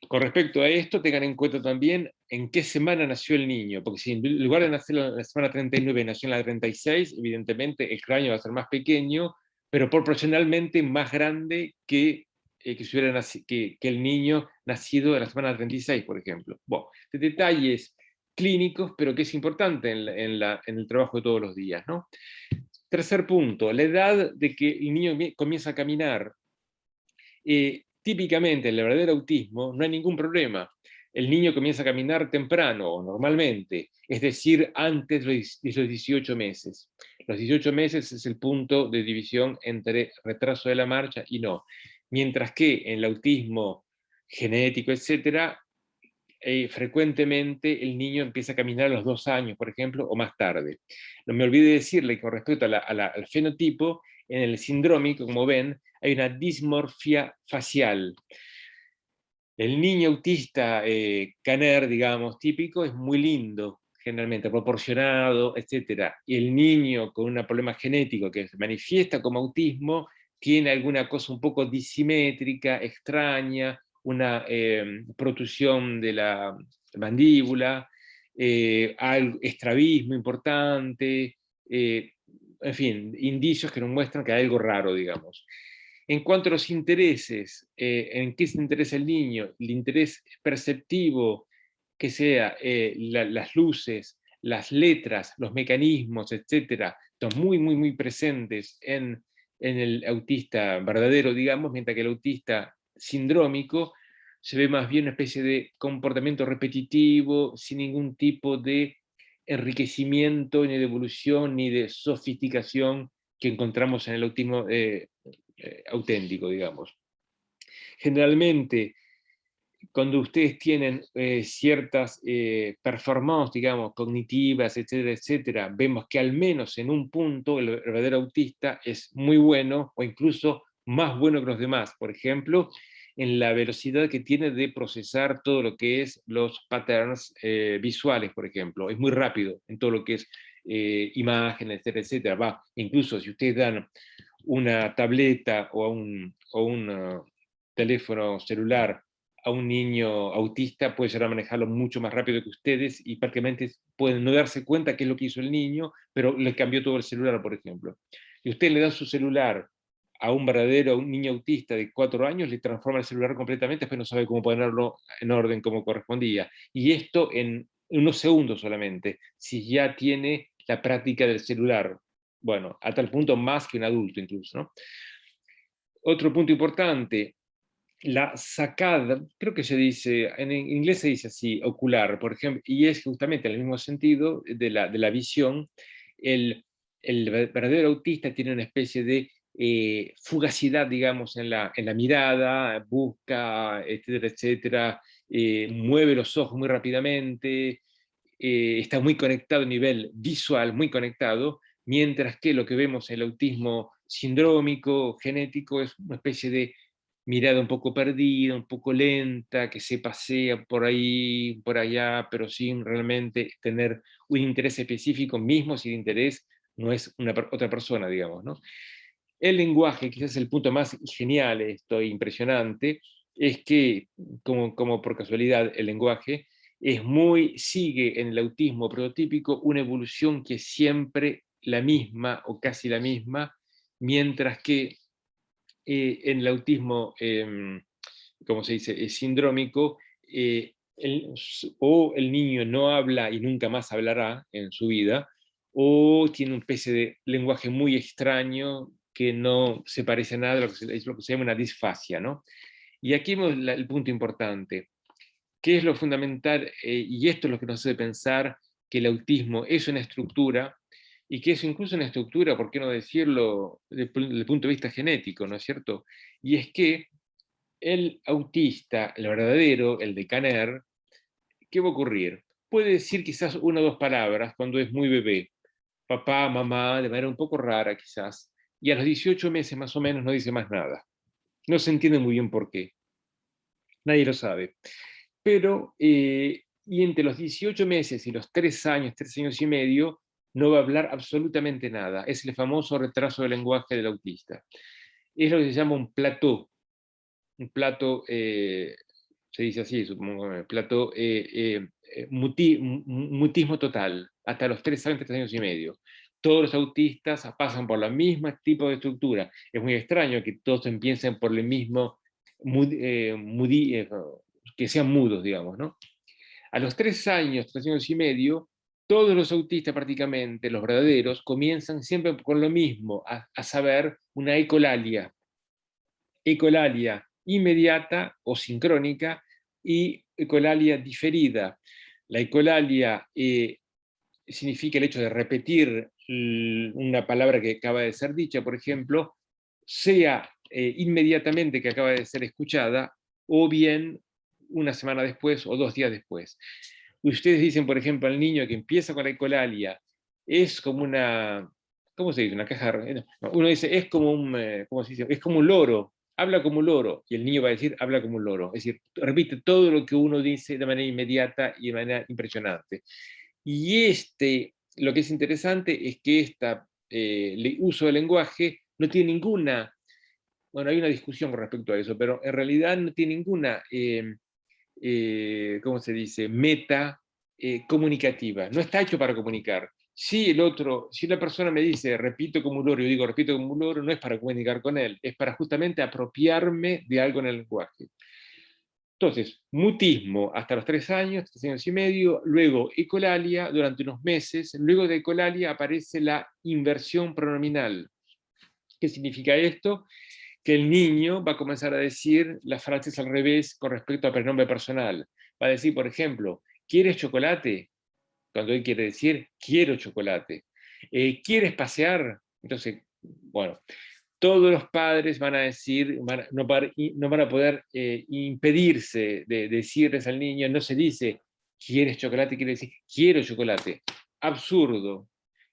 S2: Con respecto a esto, tengan en cuenta también en qué semana nació el niño, porque si en lugar de nacer en la semana 39 nació en la 36, evidentemente el cráneo va a ser más pequeño, pero proporcionalmente más grande que el niño nacido en la semana 36, por ejemplo. Bueno, de detalles clínicos, pero que es importante en el trabajo de todos los días, ¿no? Tercer punto, la edad de que el niño comienza a caminar. Típicamente en el verdadero autismo no hay ningún problema. El niño comienza a caminar temprano o normalmente, es decir, antes de los 18 meses. Los 18 meses es el punto de división entre retraso de la marcha y no. Mientras que en el autismo genético, etcétera, frecuentemente el niño empieza a caminar a los 2 años, por ejemplo, o más tarde. No me olvidé decirle que con respecto al fenotipo, en el sindrómico, como ven, hay una dismorfia facial. El niño autista Kanner, digamos, típico, es muy lindo, generalmente proporcionado, etc. Y el niño con un problema genético que se manifiesta como autismo tiene alguna cosa un poco disimétrica, extraña, una protusión de la mandíbula, estrabismo importante, en fin, indicios que nos muestran que hay algo raro, digamos. En cuanto a los intereses, ¿en qué se interesa el niño? El interés perceptivo, que sea las luces, las letras, los mecanismos, etcétera, están muy, muy, muy presentes en el autista verdadero, digamos, mientras que el autista sindrómico se ve más bien una especie de comportamiento repetitivo, sin ningún tipo de enriquecimiento, ni de evolución, ni de sofisticación que encontramos en el autismo auténtico, digamos. Generalmente, cuando ustedes tienen ciertas performances, digamos, cognitivas, etcétera, etcétera, vemos que al menos en un punto el verdadero autista es muy bueno o incluso más bueno que los demás. Por ejemplo, en la velocidad que tiene de procesar todo lo que es los patterns visuales, por ejemplo. Es muy rápido en todo lo que es imágenes, etcétera, etcétera. Va, incluso si ustedes dan una tableta o un teléfono celular a un niño autista, puede llegar a manejarlo mucho más rápido que ustedes y prácticamente pueden no darse cuenta qué es lo que hizo el niño, pero le cambió todo el celular, por ejemplo. Y usted le da su celular a un niño autista de 4 años, le transforma el celular completamente, después no sabe cómo ponerlo en orden como correspondía. Y esto en unos segundos solamente, si ya tiene la práctica del celular. Bueno, a tal punto más que un adulto incluso, ¿no? Otro punto importante, la sacada, creo que se dice, en inglés se dice así, ocular, por ejemplo, y es justamente en el mismo sentido de la visión. El verdadero autista tiene una especie de fugacidad, digamos, en la mirada, busca, etcétera, etcétera, mueve los ojos muy rápidamente, está muy conectado a nivel visual, muy conectado, mientras que lo que vemos en el autismo sindrómico, genético, es una especie de mirada un poco perdida, un poco lenta, que se pasea por ahí, por allá, pero sin realmente tener un interés específico, mismo si el interés no es otra persona, digamos, ¿no? El lenguaje, quizás el punto más genial, esto impresionante, es que, como por casualidad, el lenguaje sigue en el autismo prototípico una evolución que es siempre la misma o casi la misma, mientras que en el autismo, como se dice, sindrómico, o el niño no habla y nunca más hablará en su vida, o tiene una especie de lenguaje muy extraño que no se parece a nada, es lo que se llama una disfasia, ¿no? Y aquí vemos el punto importante. ¿Qué es lo fundamental? Y esto es lo que nos hace pensar que el autismo es una estructura y que es incluso una estructura, ¿por qué no decirlo?, desde el punto de vista genético, ¿no es cierto? Y es que el autista, el verdadero, el de Kanner, ¿qué va a ocurrir? Puede decir quizás una o dos palabras cuando es muy bebé, papá, mamá, de manera un poco rara quizás, y a los 18 meses más o menos no dice más nada. No se entiende muy bien por qué. Nadie lo sabe. Pero, y entre los 18 meses y los 3 años y medio, no va a hablar absolutamente nada. Es el famoso retraso del lenguaje del autista. Es lo que se llama un plato, se dice así, supongo, plato, mutismo total, hasta los 3 años y medio. Todos los autistas pasan por la misma tipo de estructura. Es muy extraño que todos empiecen por el mismo, que sean mudos, digamos, ¿no? A los 3 años y medio, todos los autistas prácticamente, los verdaderos, comienzan siempre con lo mismo, a saber, una ecolalia inmediata o sincrónica y ecolalia diferida. La ecolalia significa el hecho de repetir una palabra que acaba de ser dicha, por ejemplo, sea inmediatamente que acaba de ser escuchada, o bien una semana después o 2 días después. Ustedes dicen, por ejemplo, al niño que empieza con la ecolalia, es como una, ¿cómo se dice? Una caja, no, uno dice, es como un, ¿cómo se dice? Es como un loro, habla como un loro, y el niño va a decir, habla como un loro. Es decir, repite todo lo que uno dice de manera inmediata y de manera impresionante. Y lo que es interesante es que este uso del lenguaje no tiene ninguna, bueno, hay una discusión con respecto a eso, pero en realidad no tiene ninguna, ¿cómo se dice?, meta comunicativa. No está hecho para comunicar. Si la persona me dice, repito como un loro, yo digo, repito como un loro, no es para comunicar con él, es para justamente apropiarme de algo en el lenguaje. Entonces, mutismo hasta los 3 años, 3 años y medio, luego ecolalia durante unos meses, luego de ecolalia aparece la inversión pronominal. ¿Qué significa esto? Que el niño va a comenzar a decir las frases al revés con respecto al pronombre personal. Va a decir, por ejemplo, ¿quieres chocolate? Cuando él quiere decir, quiero chocolate. ¿Quieres pasear? Entonces, bueno, todos los padres van a decir, no van a poder impedirse de decirles al niño, no se dice, ¿quieres chocolate? Quiere decir, quiero chocolate. Absurdo.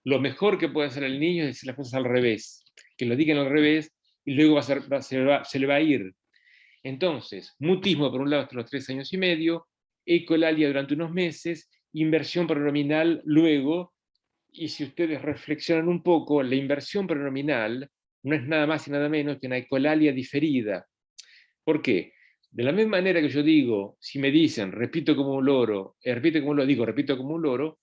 S2: Lo mejor que puede hacer el niño es decir las cosas al revés, que lo digan al revés y luego se le va a ir. Entonces, mutismo por un lado hasta los 3 años y medio, ecolalia durante unos meses, inversión pronominal luego, y si ustedes reflexionan un poco, la inversión pronominal no es nada más y nada menos que una ecolalia diferida. ¿Por qué? De la misma manera que yo digo, si me dicen, repito como un loro, repito como un loro, digo, repito como un loro,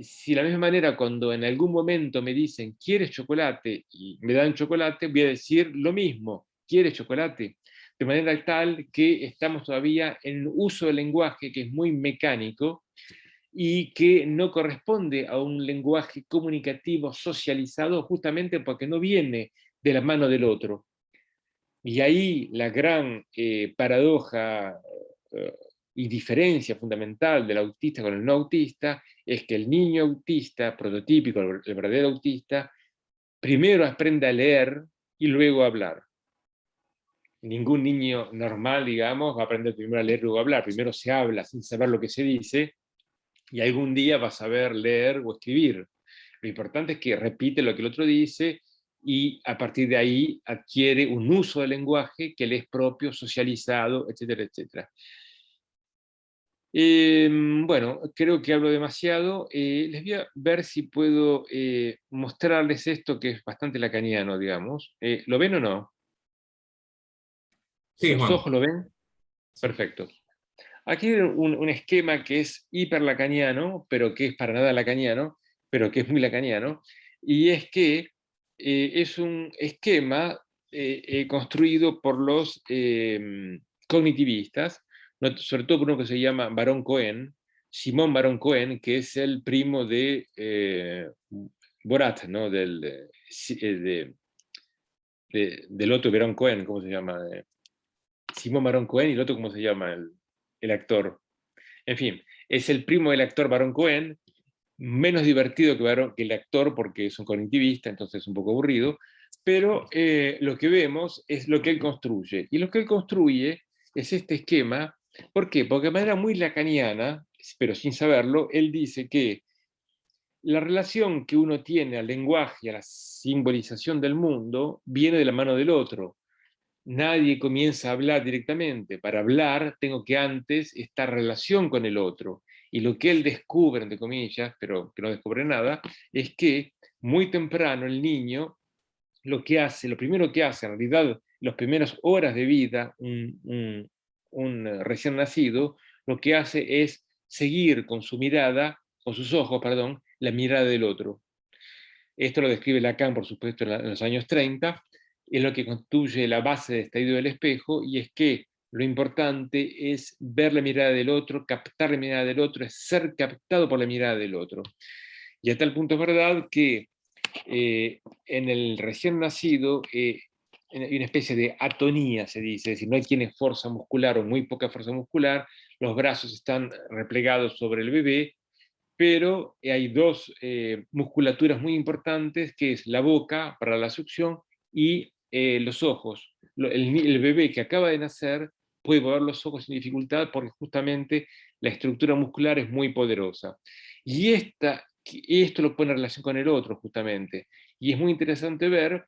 S2: si de la misma manera cuando en algún momento me dicen, ¿quieres chocolate? Y me dan chocolate, voy a decir lo mismo, ¿quieres chocolate? De manera tal que estamos todavía en un uso del lenguaje que es muy mecánico, y que no corresponde a un lenguaje comunicativo socializado justamente porque no viene de la mano del otro. Y ahí la gran paradoja y diferencia fundamental del autista con el no autista es que el niño autista prototípico, el verdadero autista, primero aprende a leer y luego a hablar. Ningún niño normal, digamos, va a aprender primero a leer y luego a hablar. Primero se habla sin saber lo que se dice, y algún día va a saber leer o escribir. Lo importante es que repite lo que el otro dice y a partir de ahí adquiere un uso del lenguaje que le es propio, socializado, etcétera, etcétera. Bueno, creo que hablo demasiado. Les voy a ver si puedo mostrarles esto que es bastante lacaniano, digamos. ¿Lo ven o no?
S1: Sí,
S2: ¿Los
S1: Juan.
S2: ojos lo ven?
S1: Sí.
S2: Perfecto. Aquí hay un esquema que es hiperlacaniano, pero que es para nada lacaniano, pero que es muy lacaniano, y es que es un esquema construido por los cognitivistas, sobre todo por uno que se llama Baron Cohen, Simón Baron Cohen, que es el primo de Borat, ¿no? Del otro Baron Cohen, ¿cómo se llama? Simón Baron Cohen, y el otro, ¿cómo se llama? El actor. En fin, es el primo del actor Baron Cohen, menos divertido que el actor porque es un cognitivista, entonces es un poco aburrido, pero lo que vemos es lo que él construye. Y lo que él construye es este esquema. ¿Por qué? Porque de manera muy lacaniana, pero sin saberlo, él dice que la relación que uno tiene al lenguaje y a la simbolización del mundo viene de la mano del otro. nadie comienza a hablar directamente. Para hablar tengo que antes estar en relación con el otro. Y lo que él descubre, entre comillas, pero que no descubre nada, es que muy temprano el niño lo que hace, lo primero que hace, en realidad, las primeras horas de vida, un recién nacido, lo que hace es seguir con su mirada, con sus ojos, perdón, la mirada del otro. Esto lo describe Lacan, por supuesto, en los años 30, es lo que constituye la base de Estadio del Espejo, y es que lo importante es ver la mirada del otro, captar la mirada del otro, es ser captado por la mirada del otro. Y a tal punto es verdad que en el recién nacido hay una especie de atonía, se dice, es decir, no hay quien es fuerza muscular o muy poca fuerza muscular, los brazos están replegados sobre el bebé, pero hay dos musculaturas muy importantes, que es la boca para la succión y los ojos. El bebé que acaba de nacer puede mover los ojos sin dificultad porque justamente la estructura muscular es muy poderosa. Y esto lo pone en relación con el otro, justamente. Y es muy interesante ver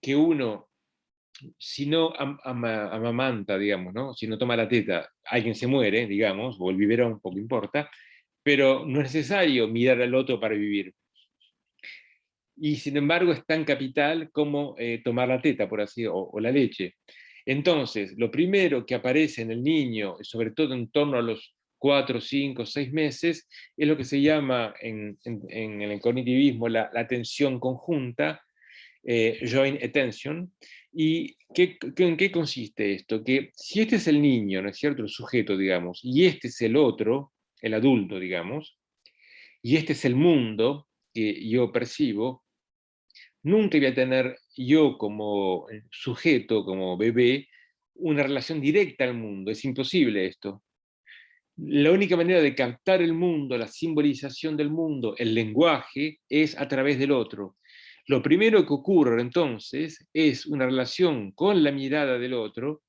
S2: que uno, si no amamanta, digamos, ¿no? Si no toma la teta, alguien se muere, digamos, o el biberón, poco importa, pero no es necesario mirar al otro para vivir. Y sin embargo es tan capital como tomar la teta, por así, o la leche. Entonces, lo primero que aparece en el niño, sobre todo en torno a los 4, 5, 6 meses, es lo que se llama en el cognitivismo la atención conjunta, joint attention. ¿Y en qué consiste esto? Que si este es el niño, ¿no es cierto?, el sujeto, digamos, y este es el otro, el adulto, digamos, y este es el mundo que yo percibo, nunca voy a tener yo como sujeto, como bebé, una relación directa al mundo. Es imposible esto. La única manera de captar el mundo, la simbolización del mundo, el lenguaje, es a través del otro. Lo primero que ocurre entonces es una relación con la mirada del otro,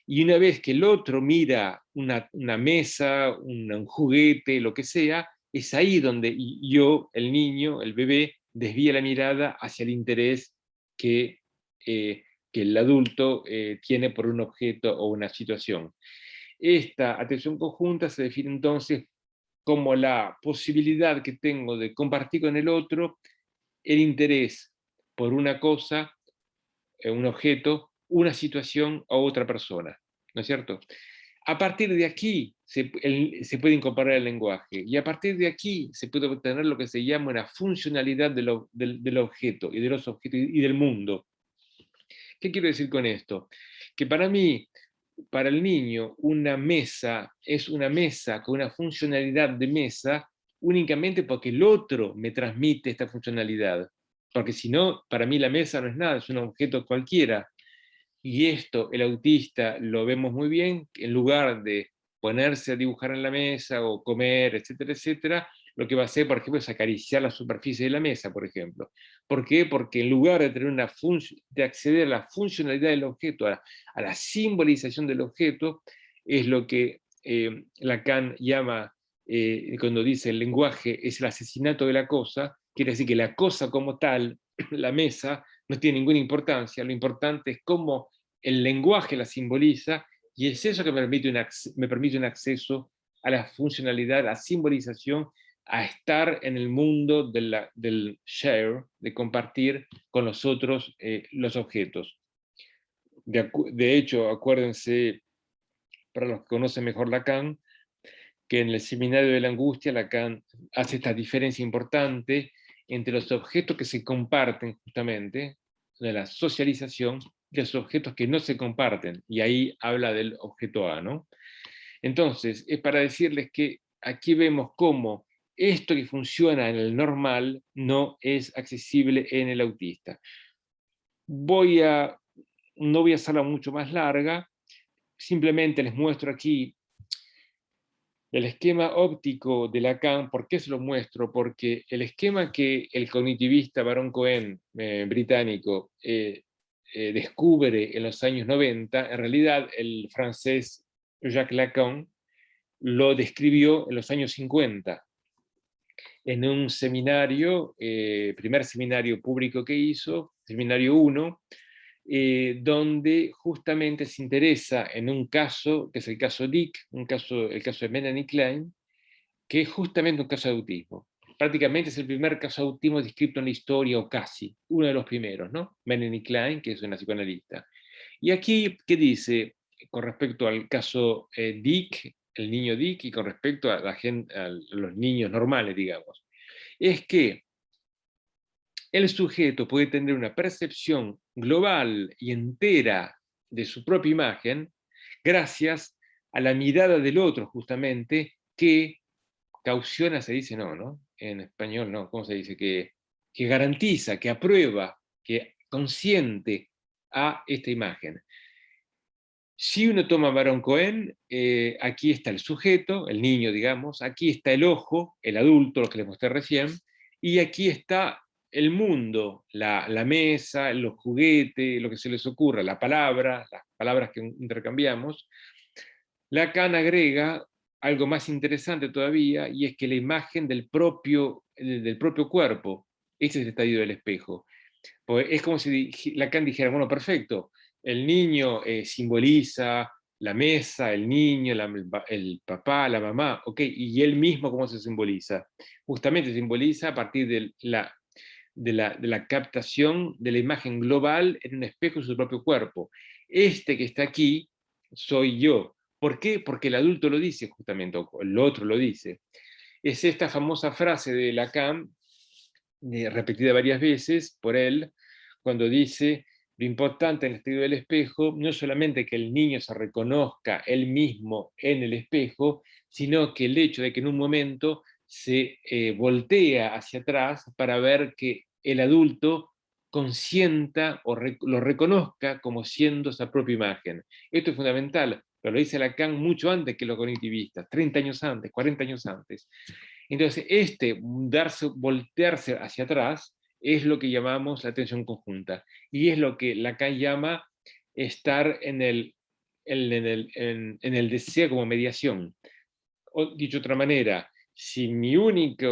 S2: y una vez que el otro mira una mesa, un juguete, lo que sea, es ahí donde yo, el niño, el bebé, desvía la mirada hacia el interés que, eh, que el adulto tiene por un objeto o una situación. Esta atención conjunta se define entonces como la posibilidad que tengo de compartir con el otro el interés por una cosa, un objeto, una situación o otra persona, ¿no es cierto? A partir de aquí se puede incorporar el lenguaje, y a partir de aquí se puede obtener lo que se llama una funcionalidad del objeto y de los objetos y del mundo. ¿Qué quiero decir con esto? Que para mí, para el niño, una mesa es una mesa con una funcionalidad de mesa únicamente porque el otro me transmite esta funcionalidad. Porque si no, para mí la mesa no es nada, es un objeto cualquiera. Y esto, el autista, lo vemos muy bien, en lugar de ponerse a dibujar en la mesa o comer, etcétera, etcétera, lo que va a hacer, por ejemplo, es acariciar la superficie de la mesa, por ejemplo. ¿Por qué? Porque en lugar de tener de acceder a la funcionalidad del objeto, a la simbolización del objeto, es lo que Lacan llama, cuando dice el lenguaje es el asesinato de la cosa, quiere decir que la cosa como tal, la mesa, no tiene ninguna importancia, lo importante es cómo el lenguaje la simboliza, y es eso que me permite un acceso a la funcionalidad, a la simbolización, a estar en el mundo del share, de compartir con los otros los objetos. De hecho, acuérdense, para los que conocen mejor Lacan, que en el Seminario de la Angustia Lacan hace esta diferencia importante entre los objetos que se comparten justamente, de la socialización, y los objetos que no se comparten, y ahí habla del objeto A, ¿no? Entonces, es para decirles que aquí vemos cómo esto que funciona en el normal no es accesible en el autista. No voy a hacerla mucho más larga, simplemente les muestro aquí el esquema óptico de Lacan. ¿Por qué se lo muestro? Porque el esquema que el cognitivista Baron Cohen, británico, descubre en los años 90, en realidad el francés Jacques Lacan lo describió en los años 50, en un seminario, primer seminario público que hizo, seminario 1, donde justamente se interesa en un caso, que es el caso Dick, el caso de Melanie Klein, que es justamente un caso de autismo. Prácticamente es el primer caso de autismo descrito en la historia, o casi, uno de los primeros, ¿no? Melanie Klein, que es una psicoanalista. Y aquí, ¿qué dice con respecto al caso Dick, el niño Dick, y con respecto a, a los niños normales, digamos? Es que el sujeto puede tener una percepción global y entera de su propia imagen gracias a la mirada del otro, justamente, que cauciona, se dice no, ¿no? En español, ¿no? ¿Cómo se dice? Que garantiza, que aprueba, que consiente a esta imagen. Si uno toma Baron Cohen, aquí está el sujeto, el niño, digamos, aquí está el ojo, el adulto, lo que les mostré recién, y aquí está el mundo, la mesa, los juguetes, lo que se les ocurra, la palabra, las palabras que intercambiamos. Lacan agrega algo más interesante todavía, y es que la imagen del propio cuerpo, ese es el estadio del espejo. Pues es como si Lacan dijera, bueno, perfecto, el niño simboliza la mesa, el niño, el papá, la mamá, ok, y él mismo cómo se simboliza. Justamente simboliza a partir de la captación de la imagen global en un espejo de su propio cuerpo. Este que está aquí soy yo. ¿Por qué? Porque el adulto lo dice justamente, o el otro lo dice. Es esta famosa frase de Lacan, repetida varias veces por él, cuando dice, lo importante en el estudio del espejo no es solamente que el niño se reconozca él mismo en el espejo, sino que el hecho de que en un momento se voltea hacia atrás para ver que el adulto consienta o lo reconozca como siendo esa propia imagen. Esto es fundamental, pero lo dice Lacan mucho antes que los cognitivistas, 30 años antes, 40 años antes. Entonces, voltearse hacia atrás es lo que llamamos la atención conjunta, y es lo que Lacan llama estar en el deseo como mediación. O, dicho de otra manera, si mi única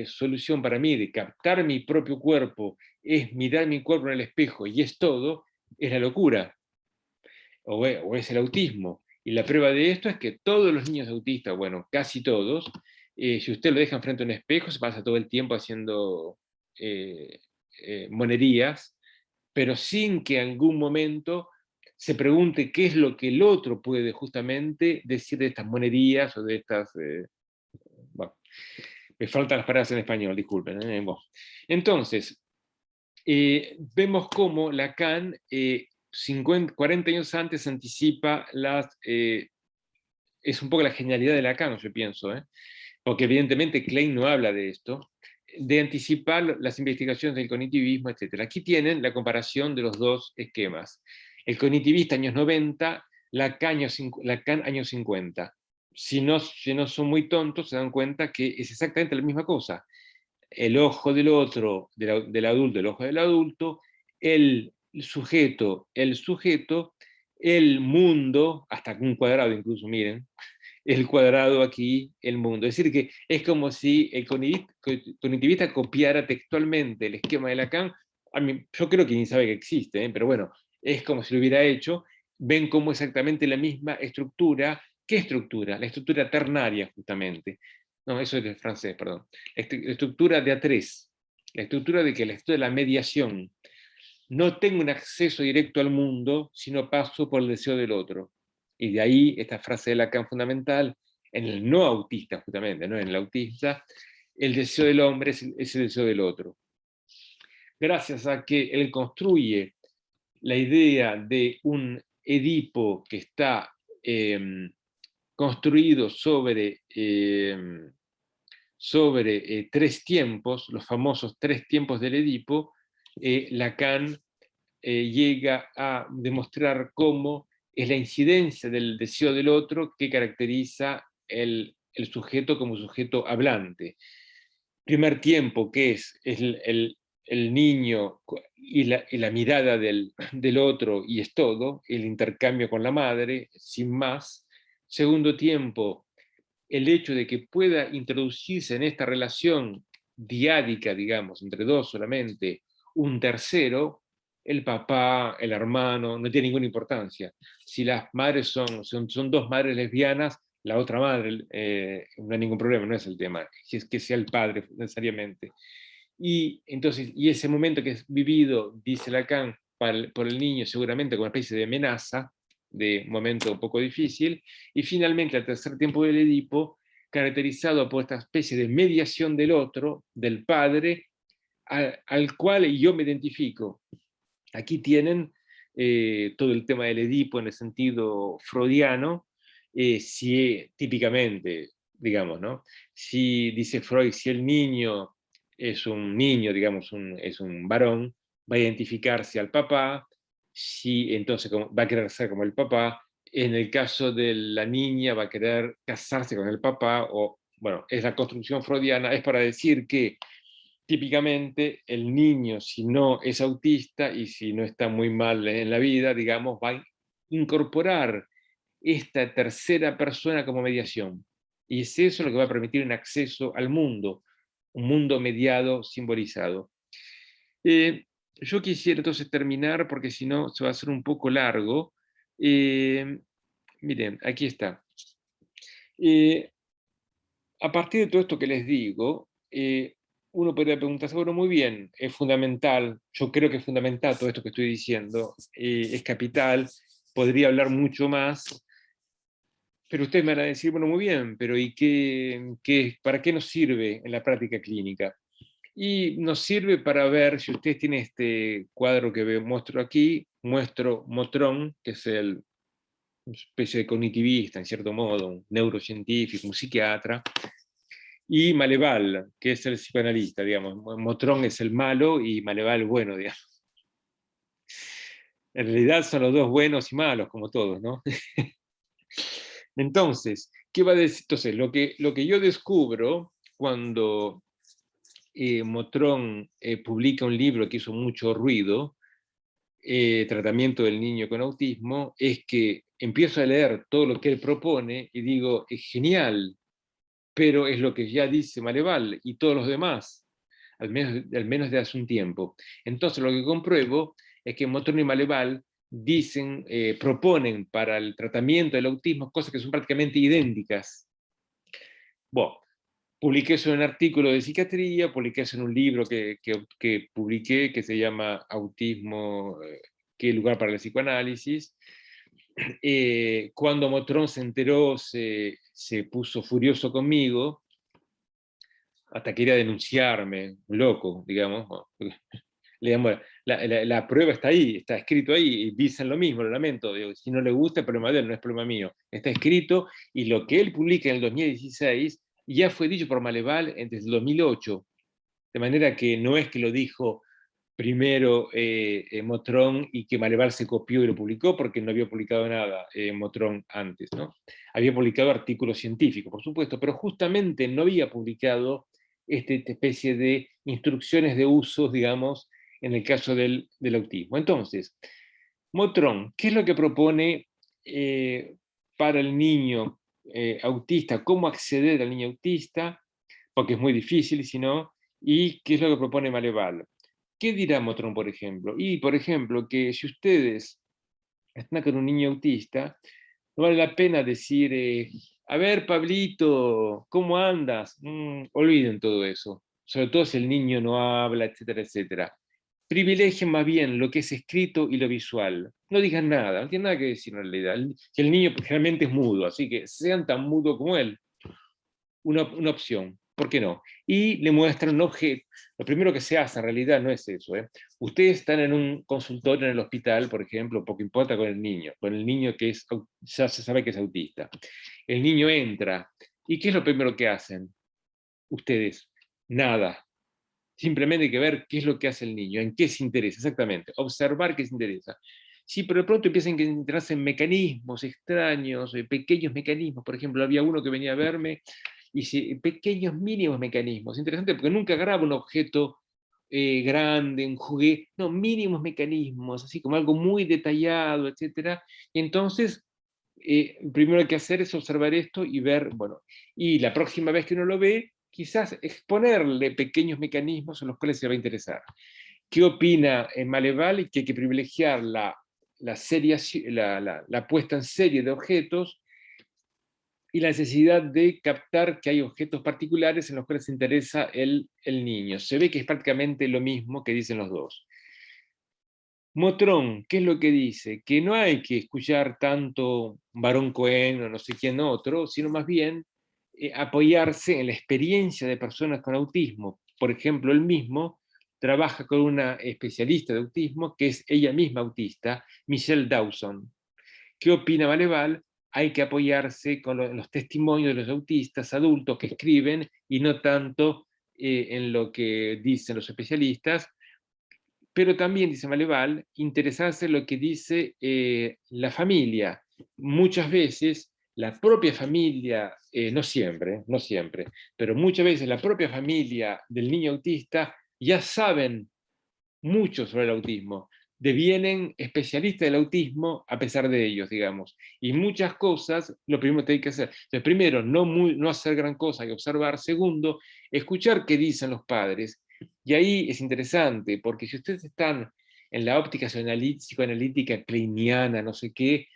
S2: solución para mí de captar mi propio cuerpo es mirar mi cuerpo en el espejo y es todo, es la locura, o es el autismo. Y la prueba de esto es que todos los niños autistas, bueno, casi todos, si usted lo deja enfrente de un espejo, se pasa todo el tiempo haciendo monerías, pero sin que en algún momento se pregunte qué es lo que el otro puede justamente decir de estas monerías o de estas... bueno, me faltan las palabras en español, disculpen. Bueno. Entonces, vemos cómo Lacan 40 años antes anticipa es un poco la genialidad de Lacan, yo pienso, porque evidentemente Klein no habla de esto, de anticipar las investigaciones del cognitivismo, etc. Aquí tienen la comparación de los dos esquemas. El cognitivista años 90, Lacan años 50. Si no son muy tontos, se dan cuenta que es exactamente la misma cosa. El ojo del otro, del adulto, el ojo del adulto, el sujeto, el mundo, hasta un cuadrado incluso, miren, el cuadrado aquí, el mundo. Es decir, que es como si el cognitivista copiara textualmente el esquema de Lacan. Yo creo que ni sabe que existe, pero bueno, es como si lo hubiera hecho. Ven cómo exactamente la misma estructura. ¿Qué estructura? La estructura ternaria, justamente. No, eso es de francés, perdón. La estructura de A3. La estructura de que la estructura de la mediación. No tengo un acceso directo al mundo, sino paso por el deseo del otro. Y de ahí esta frase de Lacan fundamental, en el no autista justamente, no en el autista, el deseo del hombre es el deseo del otro. Gracias a que él construye la idea de un Edipo que está construido sobre tres tiempos, los famosos tres tiempos del Edipo, Lacan llega a demostrar cómo es la incidencia del deseo del otro que caracteriza el sujeto como sujeto hablante. Primer tiempo, que es el niño y la mirada del otro, y es todo, el intercambio con la madre, sin más. Segundo tiempo, el hecho de que pueda introducirse en esta relación diádica, digamos, entre dos solamente, un tercero, el papá, el hermano, no tiene ninguna importancia. Si las madres son dos madres lesbianas, la otra madre, no hay ningún problema, no es el tema, si es que sea el padre necesariamente. Y entonces, y ese momento que es vivido, dice Lacan, por el niño seguramente como una especie de amenaza, de momento un poco difícil, y finalmente el tercer tiempo del Edipo, caracterizado por esta especie de mediación del otro, del padre, al cual yo me identifico. Aquí tienen todo el tema del Edipo en el sentido freudiano, si típicamente, digamos, ¿no? Si dice Freud, si el niño es un niño, digamos, es un varón, va a identificarse al papá, si entonces va a querer ser como el papá, en el caso de la niña va a querer casarse con el papá, o, bueno, es la construcción freudiana, es para decir que típicamente el niño, si no es autista y si no está muy mal en la vida, digamos, va a incorporar esta tercera persona como mediación. Y es eso lo que va a permitir un acceso al mundo, un mundo mediado, simbolizado. Yo quisiera entonces terminar, porque si no se va a hacer un poco largo. Miren, aquí está. A partir de todo esto que les digo, uno podría preguntarse, bueno, muy bien, es fundamental, yo creo que es fundamental todo esto que estoy diciendo, es capital, podría hablar mucho más, pero ustedes me van a decir, bueno, muy bien, pero ¿y para qué nos sirve en la práctica clínica? Y nos sirve para ver, si ustedes tienen este cuadro que muestro aquí, muestro Motrón, que es una especie de cognitivista, en cierto modo, un neurocientífico, un psiquiatra, y Maleval, que es el psicoanalista, digamos. Motrón es el malo y Maleval el bueno, digamos. En realidad son los dos buenos y malos, como todos, ¿no? Entonces, ¿qué va a decir? Entonces, lo que yo descubro cuando Motrón publica un libro que hizo mucho ruido, Tratamiento del niño con autismo, es que empiezo a leer todo lo que él propone y digo, es genial, pero es lo que ya dice Maleval y todos los demás, al menos de hace un tiempo. Entonces lo que compruebo es que Motrón y Maleval dicen, proponen para el tratamiento del autismo cosas que son prácticamente idénticas. Bueno, publiqué eso en un artículo de psiquiatría, publiqué eso en un libro que publiqué que se llama Autismo, ¿qué lugar para el psicoanálisis? Cuando Motrón se enteró, se puso furioso conmigo, hasta quería denunciarme, loco, digamos. Digamos, la prueba está ahí, está escrito ahí, y dicen lo mismo, lo lamento. Digo, si no le gusta, es problema de él, no es problema mío. Está escrito, y lo que él publica en el 2016 ya fue dicho por Maleval desde el 2008. De manera que no es que lo dijo primero Motrón y que Maleval se copió y lo publicó, porque no había publicado nada Motrón antes, ¿no? Había publicado artículos científicos, por supuesto, pero justamente no había publicado esta especie de instrucciones de usos, digamos, en el caso del autismo. Entonces, Motrón, ¿qué es lo que propone para el niño autista? ¿Cómo acceder al niño autista? Porque es muy difícil, si no. ¿Y qué es lo que propone Maleval? ¿Qué dirá Motrón, por ejemplo? Y, por ejemplo, que si ustedes están con un niño autista, no vale la pena decir, a ver, Pablito, ¿cómo andas? Olviden todo eso. Sobre todo si el niño no habla, etcétera, etcétera. Privilegien más bien lo que es escrito y lo visual. No digan nada, no tienen nada que decir en realidad. El niño generalmente es mudo, así que sean tan mudo como él. Una opción, ¿por qué no? Y le muestran un objeto. Lo primero que se hace en realidad no es eso. Ustedes están en un consultorio en el hospital, por ejemplo, poco importa con el niño que ya se sabe que es autista. El niño entra, ¿y qué es lo primero que hacen ustedes? Nada. Simplemente hay que ver qué es lo que hace el niño, en qué se interesa, exactamente. Observar qué se interesa. Sí, pero de pronto empiezan a entrarse en mecanismos extraños, pequeños mecanismos. Por ejemplo, había uno que venía a verme y pequeños mínimos mecanismos. Interesante porque nunca agarraba un objeto grande, un juguete, no, mínimos mecanismos, así como algo muy detallado, etcétera. Y entonces, primero hay que hacer es observar esto y ver, bueno, y la próxima vez que uno lo ve, quizás exponerle pequeños mecanismos en los cuales se va a interesar. ¿Qué opina Maleval? Que hay que privilegiar la puesta en serie de objetos y la necesidad de captar que hay objetos particulares en los cuales se interesa el niño. Se ve que es prácticamente lo mismo que dicen los dos. Motrón, ¿qué es lo que dice? Que no hay que escuchar tanto Barón Cohen o no sé quién otro, sino más bien apoyarse en la experiencia de personas con autismo. Por ejemplo, él mismo trabaja con una especialista de autismo que es ella misma autista, Michelle Dawson. ¿Qué opina Maleval? Hay que apoyarse con los testimonios de los autistas adultos que escriben y no tanto en lo que dicen los especialistas, pero también, dice Maleval, interesarse en lo que dice la familia. Muchas veces la propia familia, no siempre, no siempre, pero muchas veces la propia familia del niño autista ya saben mucho sobre el autismo, devienen especialistas del autismo a pesar de ellos, digamos. Y muchas cosas, lo primero que hay que hacer. Entonces, primero, no hacer gran cosa y observar. Segundo, escuchar qué dicen los padres. Y ahí es interesante, porque si ustedes están en la óptica psicoanalítica kleiniana, no sé qué,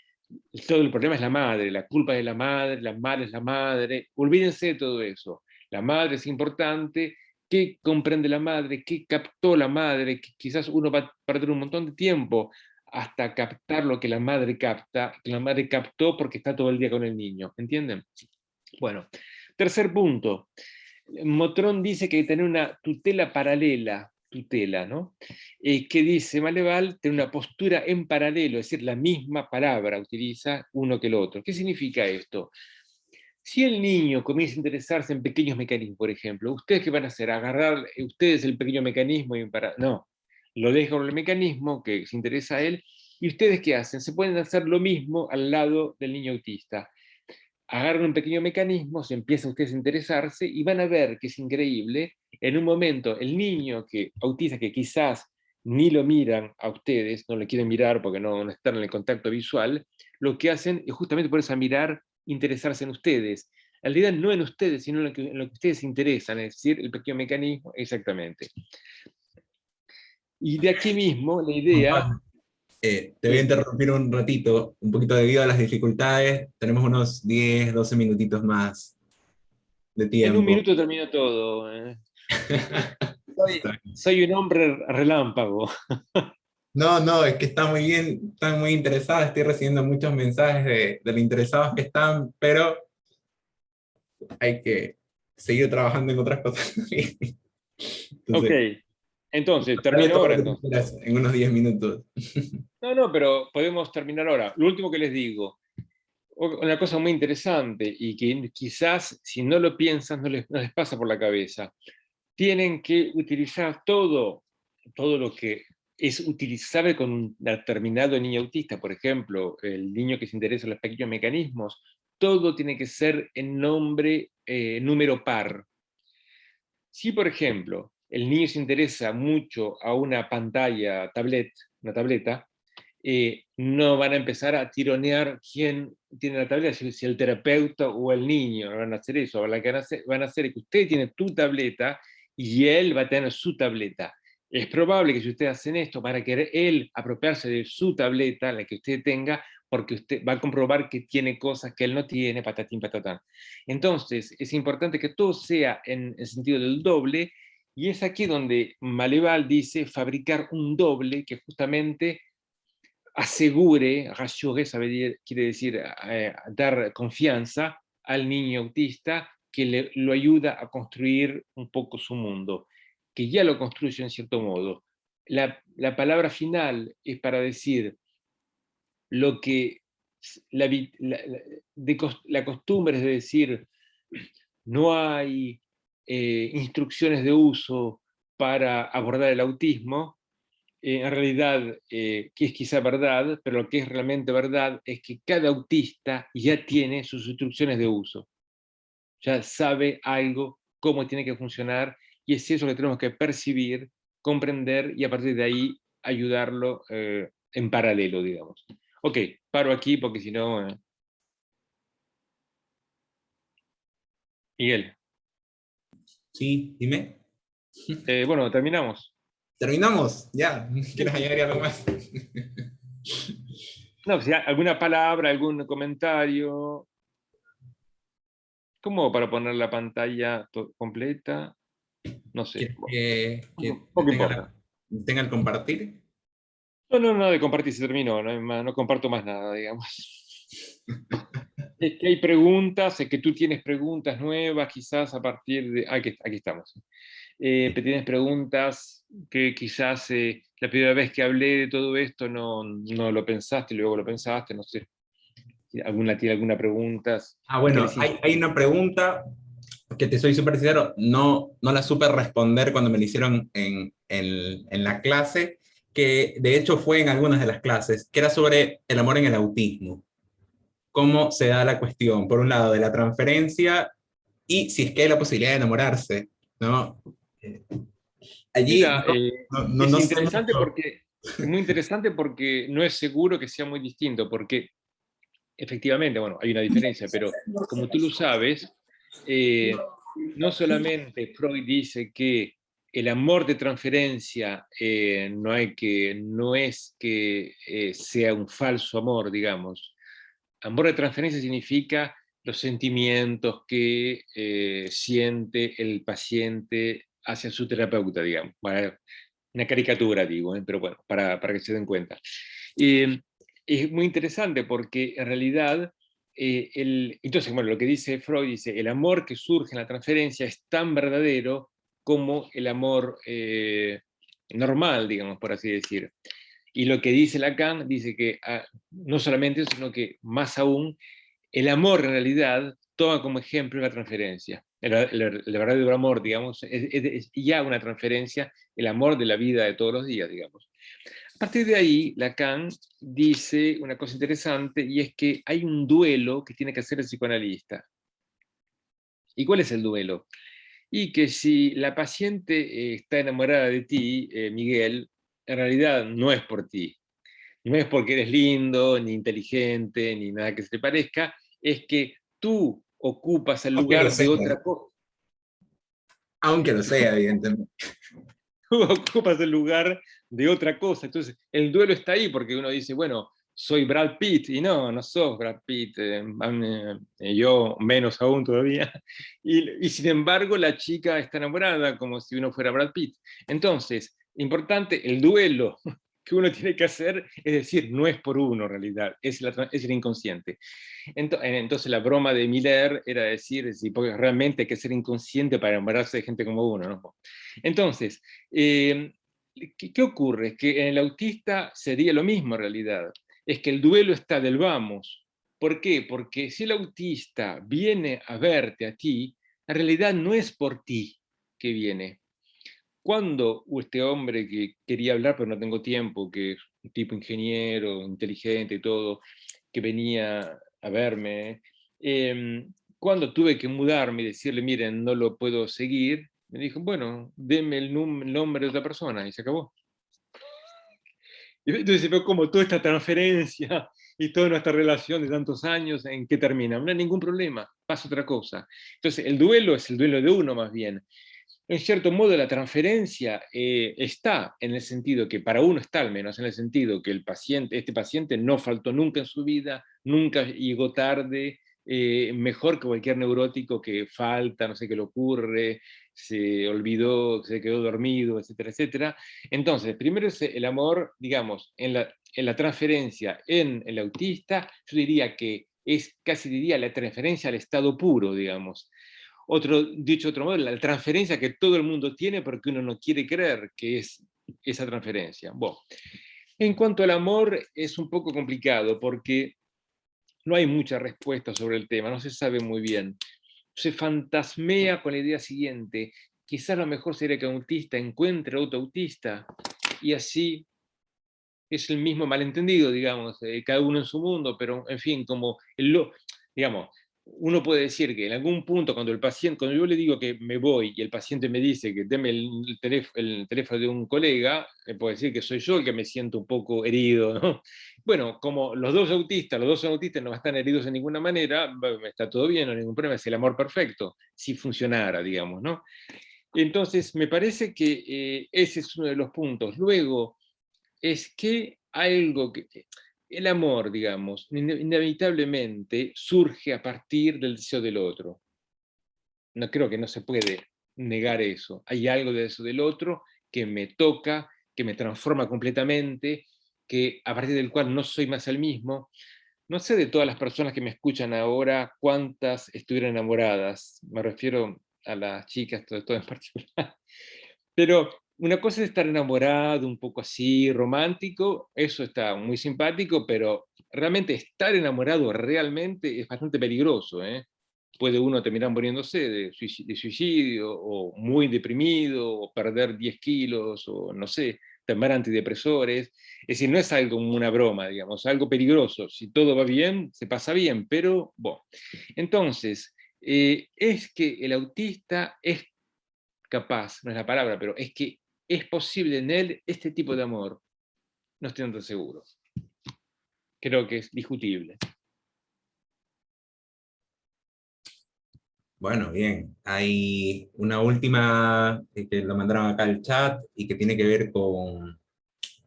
S2: todo el problema es la madre, la culpa es de la madre es la madre. Olvídense de todo eso. La madre es importante, qué comprende la madre, qué captó la madre, que quizás uno va a perder un montón de tiempo hasta captar lo que la madre capta, que la madre captó porque está todo el día con el niño, ¿entienden? Bueno, tercer punto. Motrón dice que hay que tener una tutela paralela, tutela, ¿no? Que dice Maleval, tener una postura en paralelo, es decir, la misma palabra utiliza uno que el otro. ¿Qué significa esto? Si el niño comienza a interesarse en pequeños mecanismos, por ejemplo, ¿ustedes qué van a hacer? ¿Agarrar ustedes el pequeño mecanismo y para...? No, lo dejan con el mecanismo que se interesa a él, y ¿ustedes qué hacen? Se pueden hacer lo mismo al lado del niño autista. Agarran un pequeño mecanismo, se empiezan ustedes a interesarse y van a ver que es increíble. En un momento, el niño autista, que quizás ni lo miran a ustedes, no le quieren mirar porque no están en el contacto visual, lo que hacen es justamente por eso mirar, interesarse en ustedes. En realidad no en ustedes, sino en lo que ustedes se interesan, es decir, el pequeño mecanismo, exactamente. Y de aquí mismo la idea
S1: Juan, te voy a
S2: es,
S1: interrumpir un ratito, un poquito debido a las dificultades. Tenemos unos 10, 12 minutitos más de
S2: en un
S1: tiempo.
S2: minuto termina todo. Soy un hombre relámpago.
S1: No, no, es que está muy bien, están muy interesadas, estoy recibiendo muchos mensajes de lo interesados que están, pero hay que seguir trabajando en otras cosas también.
S2: Ok,
S1: Entonces,
S2: entonces,
S1: dale
S2: termino
S1: todo
S2: ahora
S1: lo que tú
S2: entonces.
S1: quieras en unos 10 minutos.
S2: No, no, pero podemos terminar ahora. Lo último que les digo, una cosa muy interesante y que quizás si no lo piensan no les pasa por la cabeza. Tienen que utilizar todo lo que es utilizable con un determinado niño autista, por ejemplo, el niño que se interesa en los pequeños mecanismos, todo tiene que ser en número par. Si, por ejemplo, el niño se interesa mucho a una pantalla, una tableta, no van a empezar a tironear quién tiene la tableta, si el terapeuta o el niño, no van a hacer eso, van a hacer que usted tiene tu tableta y él va a tener su tableta. Es probable que si ustedes hacen esto para querer él apropiarse de su tableta, la que usted tenga, porque usted va a comprobar que tiene cosas que él no tiene, patatín, patatán. Entonces, es importante que todo sea en el sentido del doble, y es aquí donde Maleval dice fabricar un doble que justamente asegure, rassurer quiere decir dar confianza al niño autista, que lo ayuda a construir un poco su mundo, que ya lo construye en cierto modo. La palabra final es para decir lo que la, la, la costumbre es de decir, no hay instrucciones de uso para abordar el autismo, en realidad, que es quizá verdad, pero lo que es realmente verdad es que cada autista ya tiene sus instrucciones de uso, ya sabe algo, cómo tiene que funcionar, y es eso que tenemos que percibir, comprender y a partir de ahí ayudarlo en paralelo, digamos. Ok, paro aquí porque si no... Miguel,
S1: Sí, dime.
S2: bueno, terminamos.
S1: Terminamos, ya. ¿Quieres añadir algo más?
S2: No, si hay alguna palabra, algún comentario, ¿cómo para poner la pantalla completa? No sé,
S1: ¿Quieres
S2: bueno,
S1: que
S2: poco
S1: detenga,
S2: importa.
S1: detenga el compartir?
S2: No, no, no, de compartir se terminó, no, no comparto más nada, digamos. Es que hay preguntas, es que tú tienes preguntas nuevas, quizás a partir de... Aquí estamos. Tienes preguntas que quizás la primera vez que hablé de todo esto no lo pensaste, luego lo pensaste, no sé. ¿Tiene alguna pregunta
S1: Ah,
S2: que
S1: bueno,
S2: les
S1: hay una pregunta que te soy súper sincero, no la supe responder cuando me la hicieron en la clase, que de hecho fue en algunas de las clases, que era sobre el amor en el autismo. Cómo se da la cuestión, por un lado, de la transferencia y si es que hay la posibilidad de enamorarse, ¿no? Eh, Allí
S2: Mira,
S1: no
S2: es
S1: sé
S2: interesante
S1: mucho.
S2: porque, es muy interesante porque no es seguro que sea muy distinto, porque efectivamente, bueno, hay una diferencia, pero como tú lo sabes, eh, no solamente Freud dice que el amor de transferencia no es que sea un falso amor, digamos. Amor de transferencia significa los sentimientos que siente el paciente hacia su terapeuta, digamos. Bueno, una caricatura, digo, pero bueno, para que se den cuenta. Eh, es muy interesante porque en realidad, entonces, bueno, lo que dice Freud, dice, el amor que surge en la transferencia es tan verdadero como el amor normal, digamos, por así decir. Y lo que dice Lacan, dice que no solamente eso, sino que más aún, el amor en realidad toma como ejemplo la transferencia. El verdadero amor, digamos, es ya una transferencia, el amor de la vida de todos los días, digamos. A partir de ahí, Lacan dice una cosa interesante y es que hay un duelo que tiene que hacer el psicoanalista. ¿Y cuál es el duelo? Y que si la paciente está enamorada de ti, Miguel, en realidad no es por ti, no es porque eres lindo, ni inteligente, ni nada que se te parezca, es que tú ocupas el
S1: Aunque lo
S2: lugar de
S1: sea,
S2: otra cosa.
S1: aunque lo sea, evidentemente.
S2: Tú ocupas el lugar de otra cosa. Entonces, el duelo está ahí porque uno dice, bueno, soy Brad Pitt, y no sos Brad Pitt, yo menos aún todavía. Y sin embargo, la chica está enamorada como si uno fuera Brad Pitt. Entonces, importante, el duelo que uno tiene que hacer, es decir, no es por uno en realidad, es el inconsciente. Entonces la broma de Miller era decir, sí, porque realmente hay que ser inconsciente para enamorarse de gente como uno, ¿no? Entonces, eh, ¿qué ocurre? Es que en el autista sería lo mismo en realidad. Es que el duelo está del vamos. ¿Por qué? Porque si el autista viene a verte a ti, en realidad no es por ti que viene. Cuando este hombre que quería hablar, pero no tengo tiempo, que es un tipo ingeniero, inteligente y todo, que venía a verme, cuando tuve que mudarme y decirle, miren, no lo puedo seguir, me dijo, bueno, deme el nombre de otra persona y se acabó. Y entonces se ve como toda esta transferencia y toda nuestra relación de tantos años, ¿en qué termina? No hay ningún problema, pasa otra cosa. Entonces el duelo es el duelo de uno más bien. En cierto modo, la transferencia está en el sentido que, para uno está al menos, en el sentido que este paciente no faltó nunca en su vida, nunca llegó tarde, mejor que cualquier neurótico que falta, no sé qué le ocurre, se olvidó, se quedó dormido, etcétera, etcétera. Entonces, primero es el amor, digamos, en la transferencia en el autista, yo diría que es casi diría la transferencia al estado puro, digamos. Dicho de otro modo, la transferencia que todo el mundo tiene porque uno no quiere creer que es esa transferencia. Bueno, en cuanto al amor, es un poco complicado porque no hay mucha respuesta sobre el tema, no se sabe muy bien. Se fantasmea con la idea siguiente, quizás lo mejor sería que un autista encuentre a otro autista y así es el mismo malentendido, digamos, cada uno en su mundo, pero en fin, digamos, uno puede decir que en algún punto cuando yo le digo que me voy y el paciente me dice que deme el teléfono de un colega, puedo decir que soy yo el que me siento un poco herido, ¿no? Bueno, como los dos son autistas, no están heridos en ninguna manera, está todo bien, no hay ningún problema, es el amor perfecto, si funcionara, digamos, ¿no? Entonces, me parece que ese es uno de los puntos. Luego, es que algo que... El amor, digamos, inevitablemente surge a partir del deseo del otro. No creo que no se puede negar eso. Hay algo de eso del otro que me toca, que me transforma completamente, que a partir del cual no soy más el mismo. No sé de todas las personas que me escuchan ahora cuántas estuvieron enamoradas. Me refiero a las chicas, todo en particular. Pero una cosa es estar enamorado, un poco así, romántico, eso está muy simpático, pero realmente estar enamorado realmente es bastante peligroso, ¿eh? Puede uno terminar muriéndose de suicidio, o muy deprimido, o perder 10 kilos, o no sé, tomar antidepresores. Es decir, no es algo como una broma, digamos, es algo peligroso. Si todo va bien, se pasa bien, pero bueno. Entonces, es que el autista es capaz, no es la palabra, pero es que es posible en él este tipo de amor. No estoy tan seguro. Creo que es discutible.
S1: Bueno, bien. Hay una última que lo mandaron acá al chat y que tiene que ver con,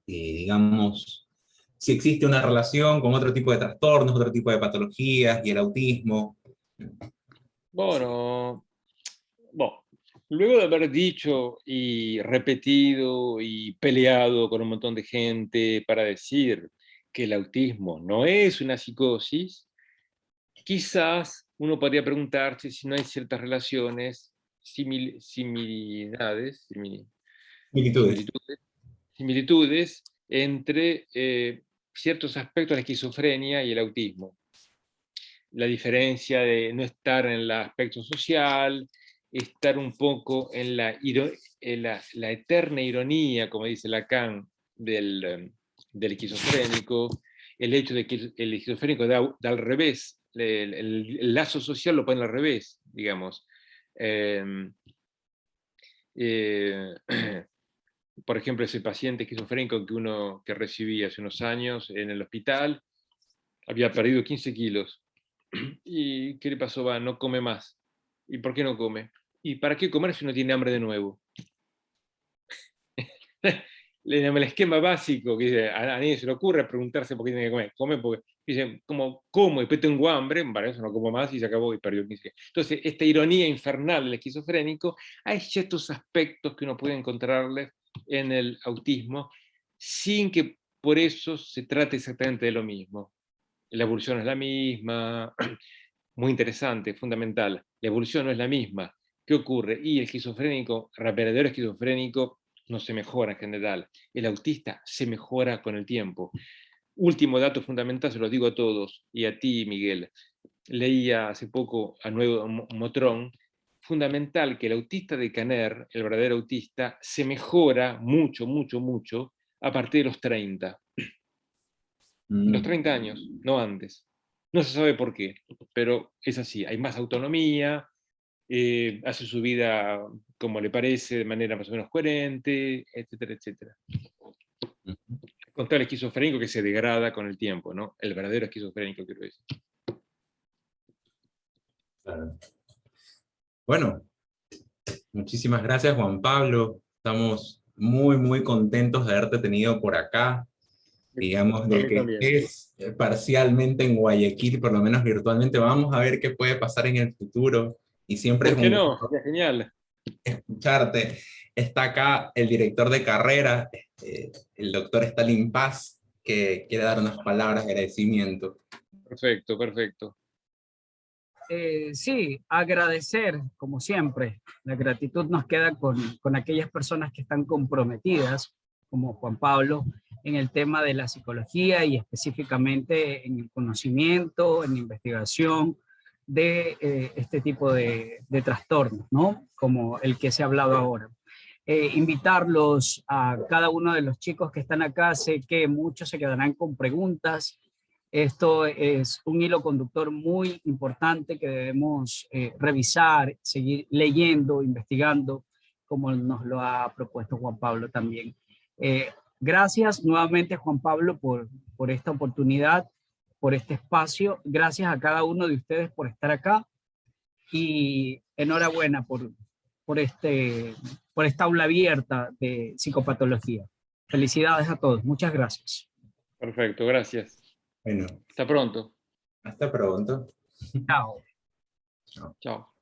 S1: digamos, si existe una relación con otro tipo de trastornos, otro tipo de patologías y el autismo.
S2: Bueno, bueno, luego de haber dicho y repetido y peleado con un montón de gente para decir que el autismo no es una psicosis, quizás uno podría preguntarse si no hay ciertas relaciones, similitudes,
S1: Similitudes.
S2: similitudes entre ciertos aspectos de la esquizofrenia y el autismo. La diferencia de no estar en el aspecto social, estar un poco en la eterna ironía, como dice Lacan, del esquizofrénico, el hecho de que el esquizofrénico da al revés, el lazo social lo pone al revés, digamos. Eh, eh, por ejemplo, ese paciente esquizofrénico que recibí hace unos años en el hospital, había perdido 15 kilos. ¿Y qué le pasó? Va, no come más. ¿Y por qué no come? ¿Y para qué comer si no tiene hambre de nuevo? El esquema básico, que dice, a nadie se le ocurre preguntarse por qué tiene que comer. Come porque dice, como, y después tengo hambre, para eso no como más y se acabó y perdió 15 kilos. Entonces, esta ironía infernal del esquizofrénico, hay ciertos aspectos que uno puede encontrarle en el autismo sin que por eso se trate exactamente de lo mismo. La evolución es la misma, muy interesante, fundamental. La evolución no es la misma. ¿Qué ocurre? Y el esquizofrénico, el verdadero esquizofrénico, no se mejora en general. El autista se mejora con el tiempo. Último dato fundamental, se lo digo a todos, y a ti, Miguel. Leía hace poco a Nuevo Motrón, fundamental que el autista de Caner, el verdadero autista, se mejora mucho, mucho, mucho a partir de los 30. Los 30 años, no antes. No se sabe por qué, pero es así. Hay más autonomía, hace su vida como le parece, de manera más o menos coherente, etcétera, etcétera. Contra el esquizofrénico que se degrada con el tiempo, ¿no? El verdadero esquizofrénico, quiero decir.
S1: Claro. Bueno, muchísimas gracias, Juan Pablo. Estamos muy, muy contentos de haberte tenido por acá. Digamos,
S2: A
S1: de
S2: mí
S1: que
S2: también.
S1: estés parcialmente en Guayaquil, por lo menos virtualmente. Vamos a ver qué puede pasar en el futuro. Y siempre es
S2: ¿Por qué
S1: un
S2: no?
S1: gusto
S2: Sería genial.
S1: escucharte. Está acá el director de carrera, el doctor Stalin Paz, que quiere dar unas palabras de agradecimiento.
S2: Perfecto, perfecto.
S3: Sí, agradecer, como siempre. La gratitud nos queda con aquellas personas que están comprometidas, como Juan Pablo, en el tema de la psicología y específicamente en el conocimiento, en la investigación de este tipo de trastornos, ¿no? Como el que se ha hablado ahora. Invitarlos a cada uno de los chicos que están acá, sé que muchos se quedarán con preguntas. Esto es un hilo conductor muy importante que debemos revisar, seguir leyendo, investigando, como nos lo ha propuesto Juan Pablo también. Gracias nuevamente, Juan Pablo, por esta oportunidad, por este espacio. Gracias a cada uno de ustedes por estar acá y enhorabuena por esta aula abierta de psicopatología. Felicidades a todos. Muchas gracias.
S2: Perfecto, gracias.
S1: Bueno,
S2: Hasta pronto.
S1: hasta pronto.
S3: Chao.
S1: Chao.
S2: Chao.